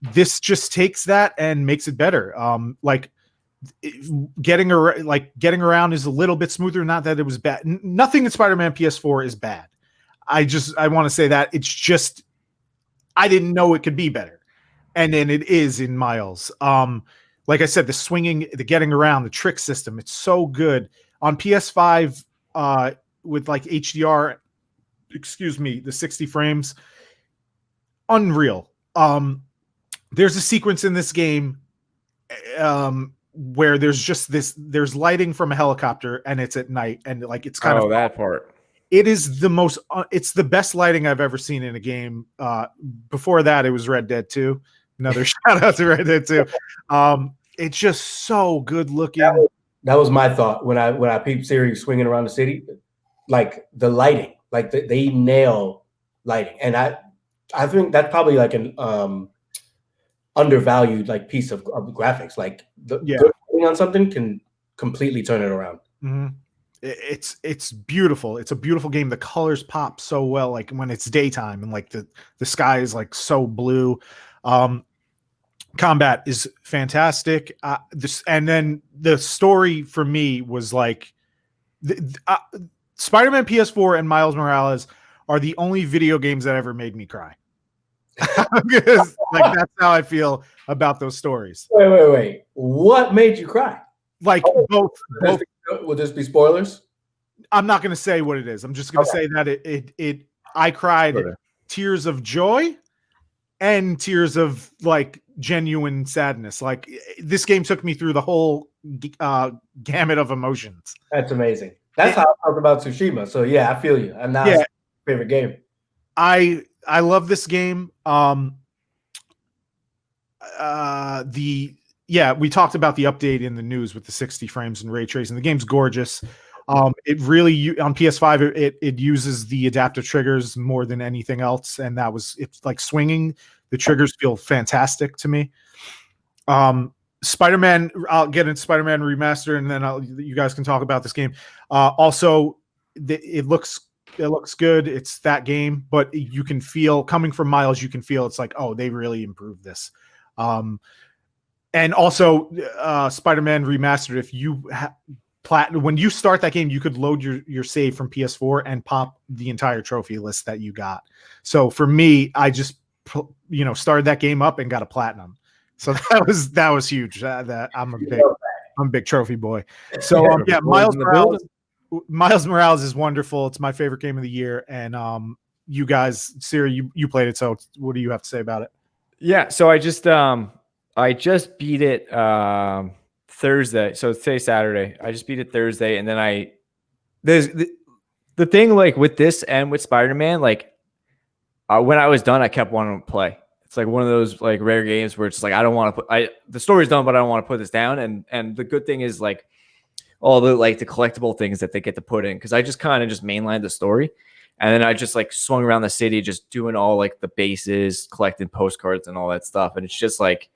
This just takes that and makes it better. Getting around is a little bit smoother. Not that it was bad. Nothing in Spider-Man PS4 is bad. I want to say that it's just I didn't know it could be better, and then it is in Miles. Like I said, the swinging, the getting around, the trick system, it's so good on PS5 with like HDR. Excuse me, the 60 frames, unreal. There's a sequence in this game where there's lighting from a helicopter and it's at night and like it's kind of that part. It is the most it's the best lighting I've ever seen in a game. Before that it was Red Dead 2. Another shout out to Red Dead 2. It's just so good looking. That was my thought when I peeped Siri swinging around the city, like the lighting, like they nail lighting, and I think that's probably like an undervalued like piece of graphics. Like good lighting on something can completely turn it around. Mm-hmm. It's beautiful. It's a beautiful game. The colors pop so well, like when it's daytime and like the sky is like so blue. Combat is fantastic. And then the story for me was like Spider-Man PS4 and Miles Morales are the only video games that ever made me cry. Because like that's how I feel about those stories. Wait. What made you cry? Like both. Will this be spoilers? I'm not going to say what it is. I'm just going to say that I cried tears of joy and tears of like genuine sadness. Like this game took me through the whole gamut of emotions. That's amazing. That's how I felt about Tsushima. So yeah, I feel you. And now it's my favorite game. I love this game. We talked about the update in the news with the 60 frames and ray tracing. The game's gorgeous. It really on PS5 it uses the adaptive triggers more than anything else, and it's like swinging. The triggers feel fantastic to me. Spider-Man, I'll get into Spider-Man Remastered, and then you guys can talk about this game. Also, it looks good. It's that game, but you can feel coming from Miles. You can feel it's like, oh, they really improved this. And also, Spider-Man Remastered. If you when you start that game, you could load your save from PS4 and pop the entire trophy list that you got. So for me, I just started that game up and got a platinum. So that was huge. That I'm a big trophy boy. So Miles Morales is wonderful. It's my favorite game of the year. And you guys, Siri, you played it. So what do you have to say about it? Yeah. So I just beat it Thursday. So today's Saturday. I just beat it Thursday, and then there's the thing like with this and with Spider-Man, like when I was done, I kept wanting to play. It's like one of those like rare games where it's like I don't want to put the story's done, but I don't want to put this down. And the good thing is like all the like the collectible things that they get to put in, because I just kind of just mainlined the story, and then I just like swung around the city just doing all like the bases, collecting postcards and all that stuff, and it's just like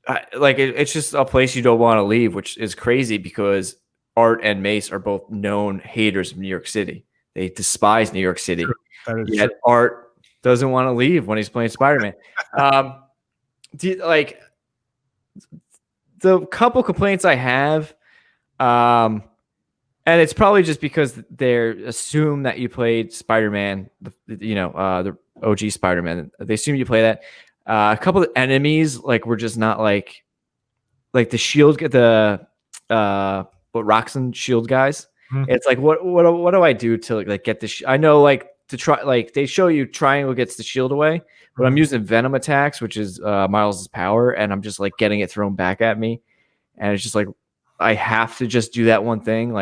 it's just a place you don't want to leave, which is crazy because Art and Mace are both known haters of New York City. They despise New York City. Yet Art doesn't want to leave when he's playing Spider-Man. The couple complaints I have, and it's probably just because they assume that you played Spider-Man, the OG Spider-Man. They assume you play that. A couple of enemies were just not like the shield, Roxxon shield guys. Mm-hmm. It's like what do I do to get the? I know to try they show you triangle gets the shield away, but I'm using venom attacks, which is Miles' power, and I'm just getting it thrown back at me, and it's just I have to just do that one thing.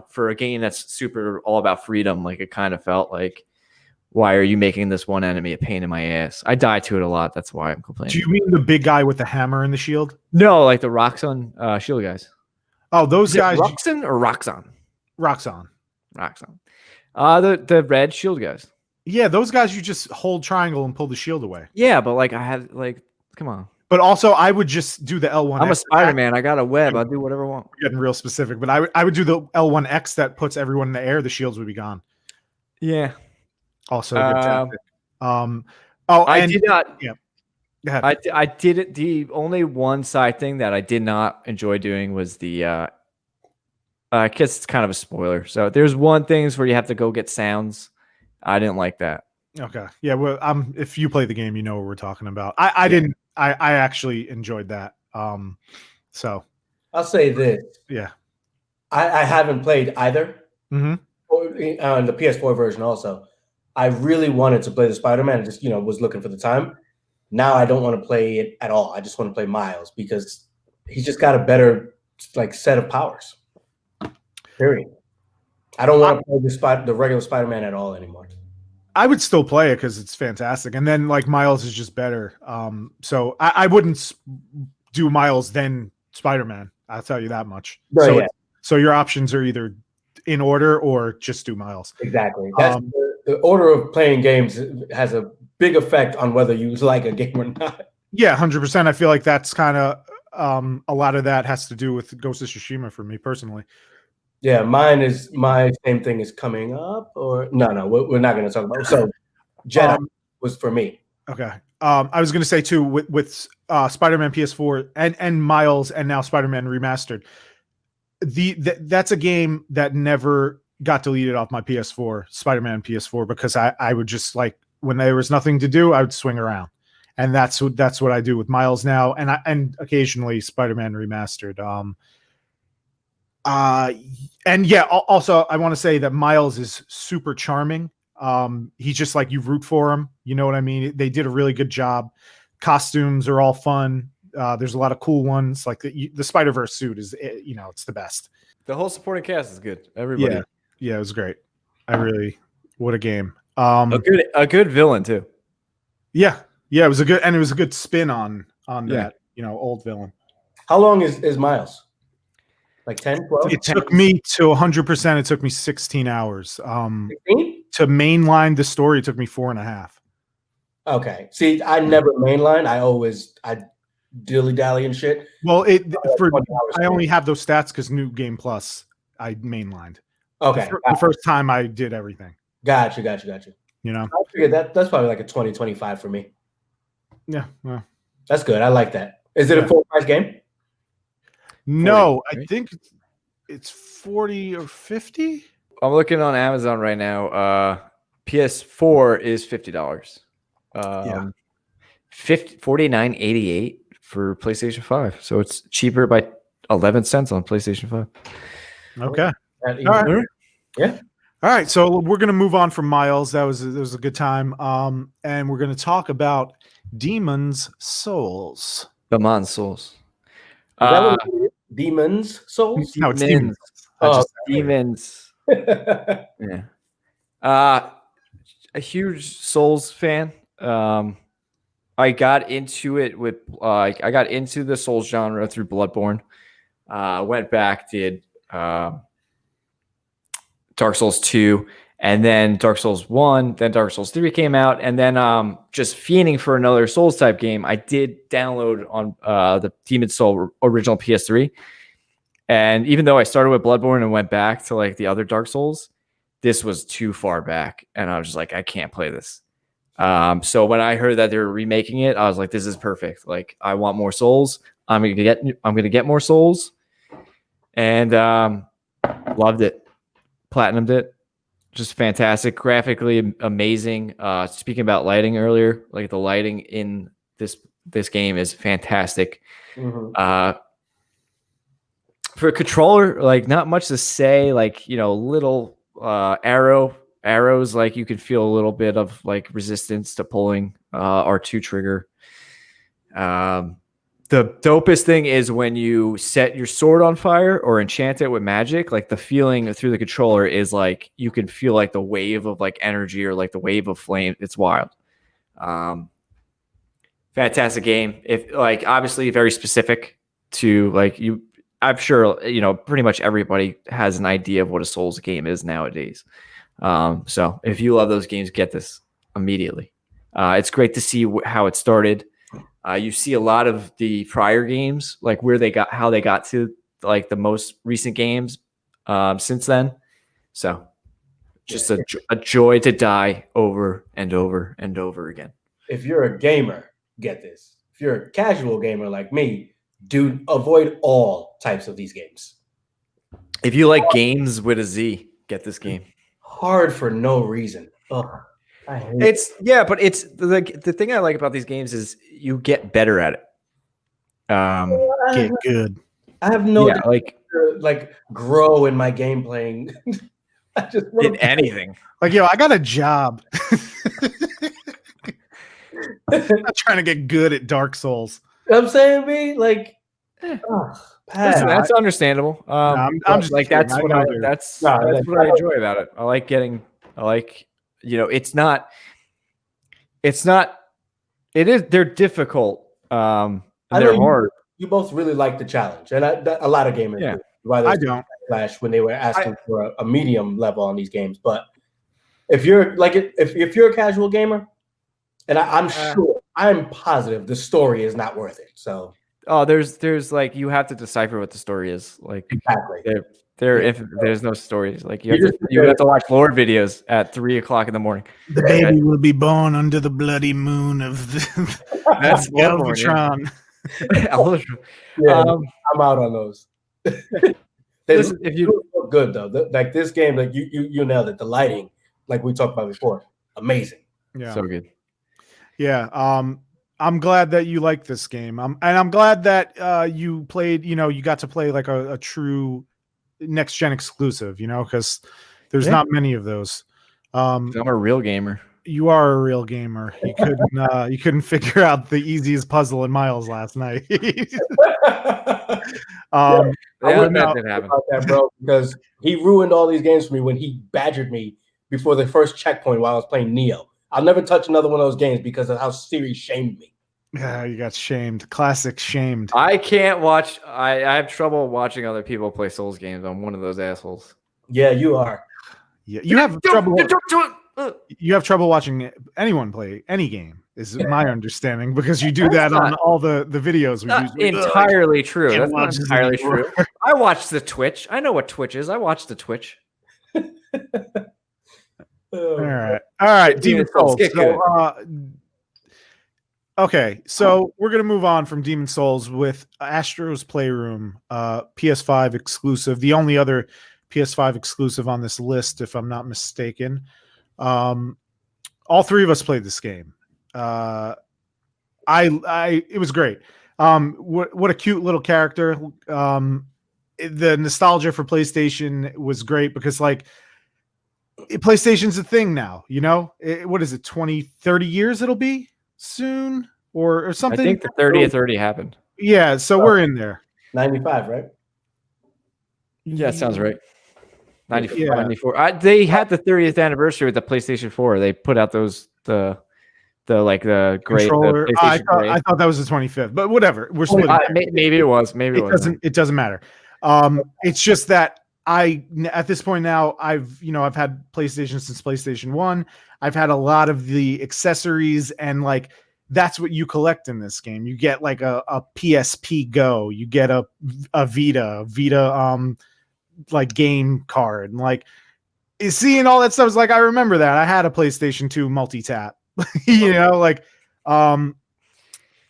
For a game that's super all about freedom, it kind of felt like why are you making this one enemy a pain in my ass? I die to it a lot. That's why I'm complaining. Do you mean the big guy with the hammer and the shield? No, like the Roxon shield guys. Oh, those Is it guys. Roxon or Roxon? Roxon. Roxon. The red shield guys. Yeah, those guys you just hold triangle and pull the shield away. Yeah, but like I had like, come on. But also, I would just do the L1. I'm a Spider-Man. I got a web. I'll do whatever I want. We're getting real specific, but I would do the L1X that puts everyone in the air. The shields would be gone. Yeah. Also, a good tactic. I did not. Yeah. Go ahead. I did it. The only one side thing that I did not enjoy doing was the. I guess it's kind of a spoiler. So there's one things where you have to go get sounds. I didn't like that. Okay. Yeah. Well, if you play the game, you know what we're talking about. I didn't. I actually enjoyed that. So I'll say this. Yeah. I haven't played either. Mm-hmm. Or the PS4 version also. I really wanted to play the Spider-Man. I just, was looking for the time. Now I don't want to play it at all. I just want to play Miles because he's just got a better set of powers. Period. I don't want to play the regular Spider-Man at all anymore. I would still play it because it's fantastic. And then Miles is just better. So I wouldn't do Miles then Spider-Man. I'll tell you that much. Right, so your options are either in order or just do Miles. Exactly. That's the order of playing games has a big effect on whether you like a game or not. Yeah, 100%. I feel like that's kind of a lot of that has to do with Ghost of Tsushima for me personally. Yeah, my same thing is coming up, or no, we're not going to talk about it. So Jedi was for me. Okay. I was going to say too with Spider-Man PS4 and Miles and now Spider-Man Remastered. That's a game that never got deleted off my PS4, Spider-Man PS4, because I would just when there was nothing to do, I would swing around. And that's what I do with Miles now and occasionally Spider-Man Remastered. And yeah, also I want to say that Miles is super charming. He's just you root for him. You know what I mean? They did a really good job. Costumes are all fun. There's a lot of cool ones. The Spider-Verse suit is, it's the best. The whole supporting cast is good. Everybody. Yeah, it was great. What a game. A good villain too. Yeah, it was a good spin on that, old villain. How long is Miles? 10, 12? It took me to 100%. It took me 16 hours. 16? To mainline the story, it took me 4.5. Okay. See, I never mainline. I dilly-dally and shit. Well, I only have those stats because New Game Plus, I mainlined. Okay. The first time I did everything. Gotcha. I figured that's probably a 20, 25 for me. Yeah. Well, that's good. I like that. Is it a full price game? No, 40, right? I think it's 40 or 50. I'm looking on Amazon right now. PS4 is $50. Yeah. $49.88 for PlayStation 5. So it's cheaper by 11 cents on PlayStation 5. Okay. All right. Yeah. All right. So we're going to move on from Miles. That was a good time. And we're going to talk about Demon's Souls. Demon's Souls. Demon's Souls? No, it's Demons. Demons. Yeah. A huge Souls fan. I got into it with I got into the Souls genre through Bloodborne. Went back, did Dark Souls 2, and then Dark Souls 1, then Dark Souls 3 came out, and then just fiending for another Souls type game. I did download on the Demon's Soul original PS3. And even though I started with Bloodborne and went back to the other Dark Souls, this was too far back. And I was just I can't play this. So when I heard that they were remaking it, I was like, this is perfect. I want more Souls. I'm gonna get more Souls. And loved it. Platinumed it. Just fantastic. Graphically amazing. Speaking about lighting earlier, the lighting in this game is fantastic. Mm-hmm. For a controller, not much to say. Little arrows. You could feel a little bit of resistance to pulling R2 trigger. The dopest thing is when you set your sword on fire or enchant it with magic. Like the feeling through the controller is like you can feel like the wave of like energy or like the wave of flame. It's wild. Fantastic game. If like obviously very specific to like you. I'm sure pretty much everybody has an idea of what a Souls game is nowadays. So if you love those games, get this immediately. It's great to see how it started. You see a lot of the prior games, like how they got to like the most recent games since then. So just a joy to die over and over and over again. If you're a gamer, get this. If you're a casual gamer like me, do avoid all types of these games. If you like games with a Z, get this game. Hard for no reason. Ugh. But it's the thing I like about these games is you get better at it. Get good. I have no like grow in my game playing. I just in anything. Like, yo, I got a job. I'm not trying to get good at Dark Souls. You know what I'm saying, B? Like, listen, that's understandable. I'm just like kidding. that's what I enjoy about it. I like they're difficult. They're hard. You both really like the challenge, and a lot of gamers do. I don't. Flash when they were asking for a medium level on these games, but if you're like if you're a casual gamer, and I'm positive the story is not worth it. So there's like you have to decipher what the story is. Like exactly. If there's no stories, like you have to watch lore videos at 3:00 in the morning. The baby will be born under the bloody moon of that's Elvatron. Yeah, I'm out on those. Listen, if you look good though, like this game, like you nailed it. The lighting, like we talked about before, amazing. Yeah, so good. Yeah, I'm glad that you like this game. And I'm glad that you played. You got to play like a true next gen exclusive. Because there's not many of those. I'm a real gamer. You are a real gamer. You couldn't figure out the easiest puzzle in Miles last night. I wouldn't happen about that, bro, because he ruined all these games for me when he badgered me before the first checkpoint while I was playing Neo. I'll never touch another one of those games because of how Siri shamed me. Yeah, you got shamed. Classic shamed. I can't watch. I have trouble watching other people play Souls games. I'm one of those assholes. Yeah, you are. Yeah, you have trouble. You have trouble watching anyone play any game, is my understanding, because you do that on all the videos we use. Entirely true. That's not entirely true. I watch the Twitch. I know what Twitch is. I watch the Twitch. All right. Demon Souls. Okay, so we're gonna move on from Demon Souls with Astro's Playroom, PS5 exclusive, the only other PS5 exclusive on this list, if I'm not mistaken. All three of us played this game. It was great. What a cute little character. The nostalgia for PlayStation was great because like PlayStation's a thing now, what is it? 20, 30 years it'll be soon or something. I think the 30th already happened. Yeah. So we're in there. 95, right? Yeah, sounds right. 94. They had the 30th anniversary with the PlayStation 4. They put out the great controller. I thought that was the 25th, but whatever. We're splitting. Maybe it was. Maybe it wasn't. It doesn't matter. It's just that at this point now, I've had PlayStation since PlayStation 1. I've had a lot of the accessories, and like that's what you collect in this game. You get like a PSP Go, you get a Vita like game card, and like seeing all that stuff is like, I remember that I had a PlayStation 2 multi-tap.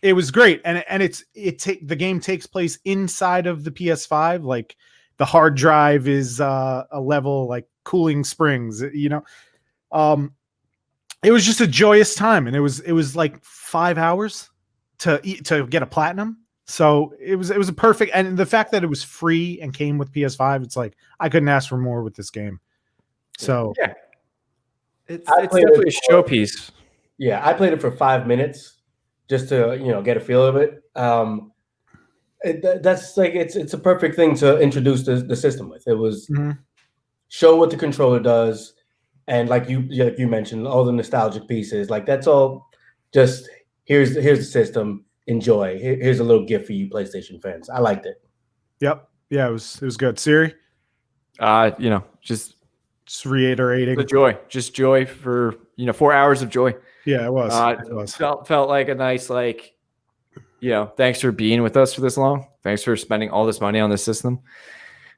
It was great, and the game takes place inside of the PS5. Like the hard drive is a level like cooling springs. It was just a joyous time, and it was like 5 hours to get a platinum. So it was a perfect, and the fact that it was free and came with PS5, it's like I couldn't ask for more with this game. So yeah, it's definitely a showpiece. Yeah, I played it for 5 minutes just to get a feel of it. That's like it's a perfect thing to introduce the system with. It was Mhm. show what the controller does, and like you mentioned, all the nostalgic pieces. Like that's all. Just here's the system. Enjoy. Here's a little gift for you, PlayStation fans. I liked it. Yep. Yeah, it was good. Siri, Just just reiterating. the joy, just joy for 4 hours of joy. Yeah, it was. It was. Felt like a nice thanks for being with us for this long. Thanks for spending all this money on this system.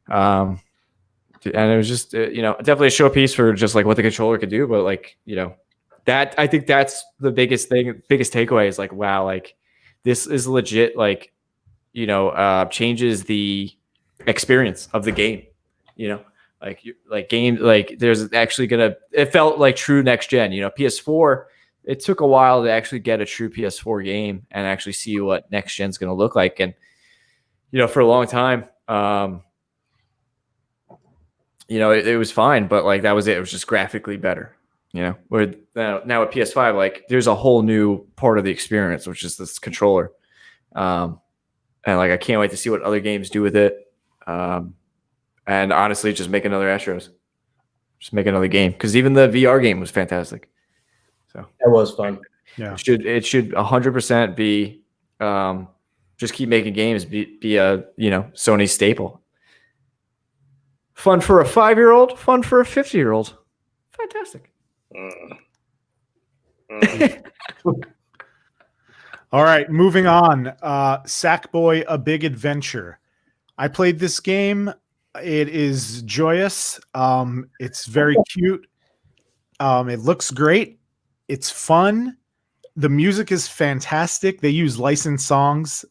And it was just definitely a showpiece for just like what the controller could do, but that I think that's the biggest takeaway is like, wow, like this is legit, changes the experience of the game, there's actually it felt like true next gen, PS4, it took a while to actually get a true PS4 game and actually see what next gen's going to look like. And, for a long time, it was fine, but like, that was it. It was just graphically better, where now with PS5, like there's a whole new part of the experience, which is this controller. And like, I can't wait to see what other games do with it. And honestly, just make another Astros, just make another game. Cause even the VR game was fantastic. So that was fun. Yeah. It should 100% be, just keep making games, be a, Sony staple. Fun for a 5-year-old, fun for a 50-year-old. Fantastic. All right, moving on. Sackboy: A Big Adventure. I played this game. It is joyous. It's very cute. It looks great. It's fun. The music is fantastic. They use licensed songs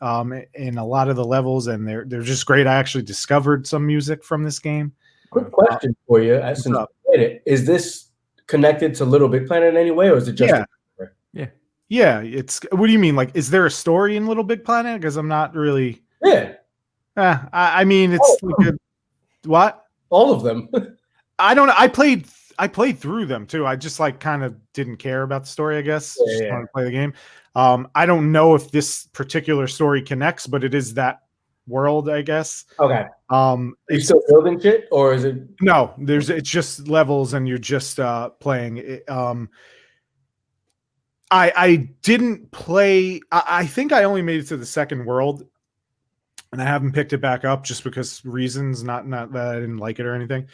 in a lot of the levels, and they're just great. I actually discovered some music from this game. Quick question for you: since you played it, is this connected to Little Big Planet in any way, or is it just? Yeah. It's. What do you mean? Like, is there a story in Little Big Planet? Because I'm not really. Yeah. I mean, it's like what? All of them. I don't know. I played through them too. I just like kind of didn't care about the story, I guess. Just wanted to play the game. I don't know if this particular story connects, but it is that world, I guess. Okay. Are you still building shit, or is it? No, it's just levels, and you're just playing it. I didn't play. I think I only made it to the second world, and I haven't picked it back up just because reasons. Not that I didn't like it or anything.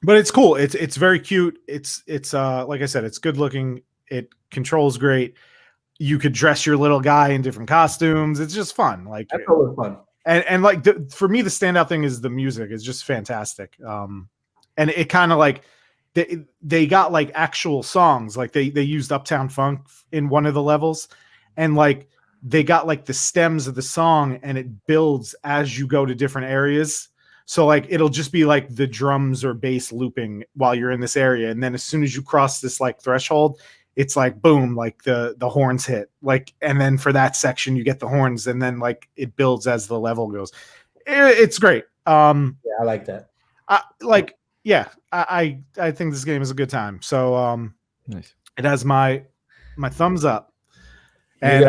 But it's cool. It's very cute. It's like I said, it's good looking. It controls great. You could dress your little guy in different costumes. It's just fun. Like that's always fun. And like for me, the standout thing is the music. It's just fantastic. And it kind of like they got like actual songs. Like they used Uptown Funk in one of the levels, and like they got like the stems of the song, and it builds as you go to different areas. So like it'll just be like the drums or bass looping while you're in this area, and then as soon as you cross this like threshold, it's like boom, like the horns hit, like, and then for that section you get the horns, and then like it builds as the level goes. It's great. Yeah, I like that. I think this game is a good time. So nice. It has my thumbs up. And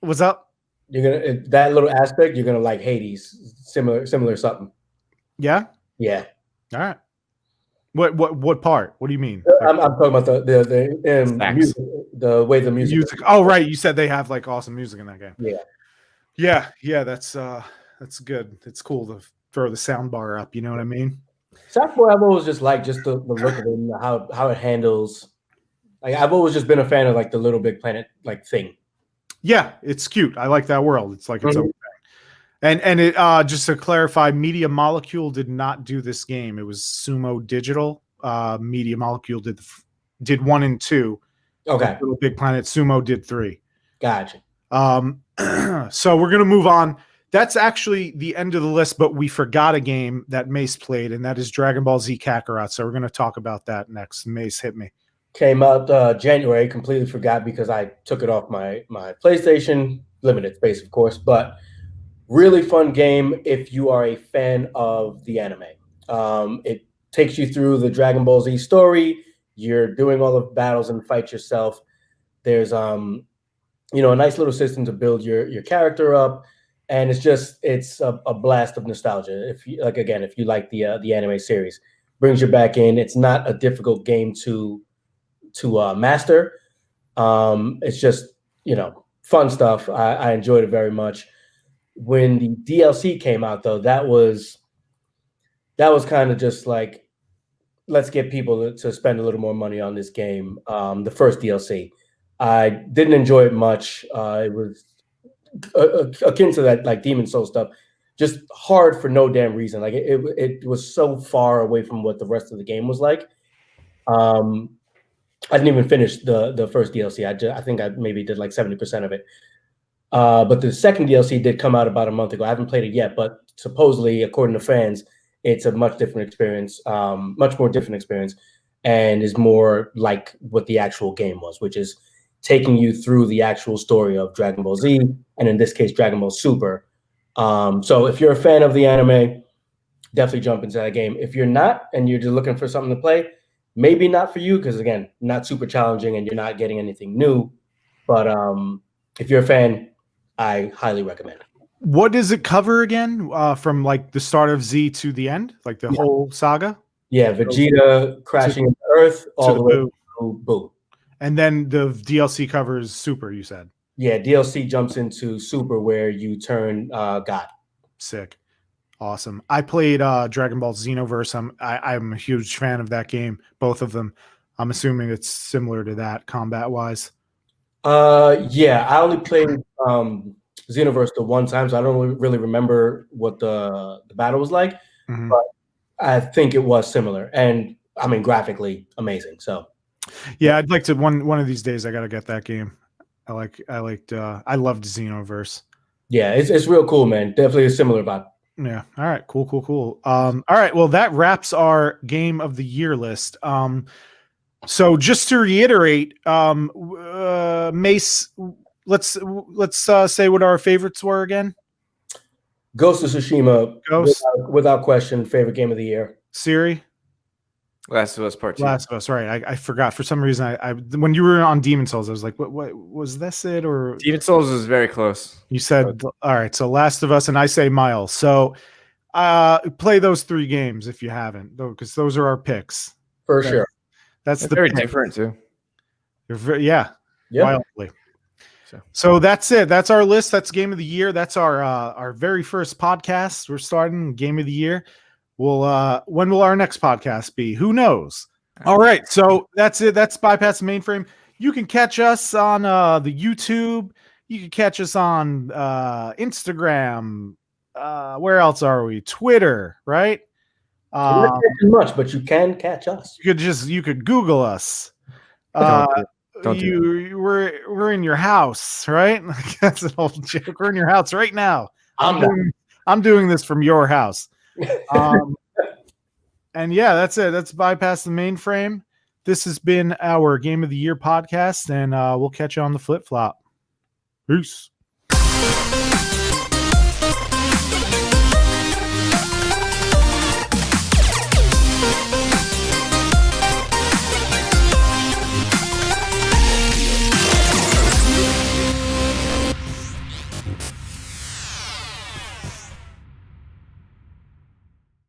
what's up? You're gonna that little aspect. You're gonna like Hades, similar something. Yeah. Yeah. All right. What part? What do you mean? I'm talking about the music, the way the music. Oh, right. You said they have like awesome music in that game. Yeah. Yeah. That's good. It's cool to throw the sound bar up. You know what I mean? Sackboy, I've always just liked just the look of it, how it handles. Like I've always just been a fan of like the Little Big Planet like thing. Yeah, it's cute. I like that world. It's like its own thing. And it just to clarify, Media Molecule did not do this game. It was Sumo Digital. Media Molecule did 1 and 2. Okay. Little Big Planet. Sumo did 3. Gotcha. So we're gonna move on. That's actually the end of the list, but we forgot a game that Mace played, and that is Dragon Ball Z Kakarot. So we're gonna talk about that next. Mace, hit me. Came out January. Completely forgot because I took it off my PlayStation, limited space, of course, but really fun game if you are a fan of the anime. It takes you through the Dragon Ball Z story. You're doing all the battles and fights yourself. There's a nice little system to build your character up, and it's a blast of nostalgia. If you if you like the anime series, brings you back in. It's not a difficult game to master. It's just fun stuff. I enjoyed it very much. When the DLC came out, though, that was kind of just like, let's get people to spend a little more money on this game. The first DLC, I didn't enjoy it much. It was akin to that like Demon Soul stuff, just hard for no damn reason. Like it was so far away from what the rest of the game was like. I didn't even finish the first DLC. I think I maybe did like 70% of it. But the second DLC did come out about a month ago. I haven't played it yet, but supposedly, according to fans, it's a much different experience, much more different experience, and is more like what the actual game was, which is taking you through the actual story of Dragon Ball Z, and in this case, Dragon Ball Super. So if you're a fan of the anime, definitely jump into that game. If you're not, and you're just looking for something to play, maybe not for you, because again, not super challenging and you're not getting anything new. But if you're a fan, I highly recommend it. What does it cover again? From like the start of Z to the end, like the whole saga? Yeah, Vegeta crashing into Earth all the way to Boo. And then the DLC covers Super, you said? Yeah, DLC jumps into Super where you turn God. Sick. Awesome. I played Dragon Ball Xenoverse. I'm a huge fan of that game, both of them. I'm assuming it's similar to that combat-wise. Yeah, I only played Xenoverse the one time, so I don't really remember what the battle was like. Mm-hmm. But I think it was similar, and I mean graphically amazing. So yeah, I'd like to one of these days. I got to get that game. I loved Xenoverse. Yeah, it's real cool, man. Definitely a similar vibe. Yeah. All right. Cool. All right. Well, that wraps our game of the year list. So just to reiterate, Mace, let's say what our favorites were again. Ghost of Tsushima, without question, favorite game of the year. Siri. Last of Us Part 2. Last of Us, right? I forgot for some reason. I when you were on Demon Souls, I was like, what was this it or Demon Souls was very close. You said all right. So Last of Us, and I say Miles. So play those 3 games if you haven't, though, because those are our picks for sure. That's the very different too. Yeah. Wildly. So that's it. That's our list. That's game of the year. That's our very first podcast. We're starting game of the year. Well, when will our next podcast be? Who knows? All right. So that's it. That's Bypass the Mainframe. You can catch us on the YouTube. You can catch us on Instagram. Where else are we? Twitter, right? We're not catching much, but you can catch us. You could Google us. We're in your house, right? That's an old joke. We're in your house right now. I'm doing this from your house. And yeah, that's it. That's Bypass the Mainframe. This has been our Game of the Year podcast, and we'll catch you on the flip flop. Peace.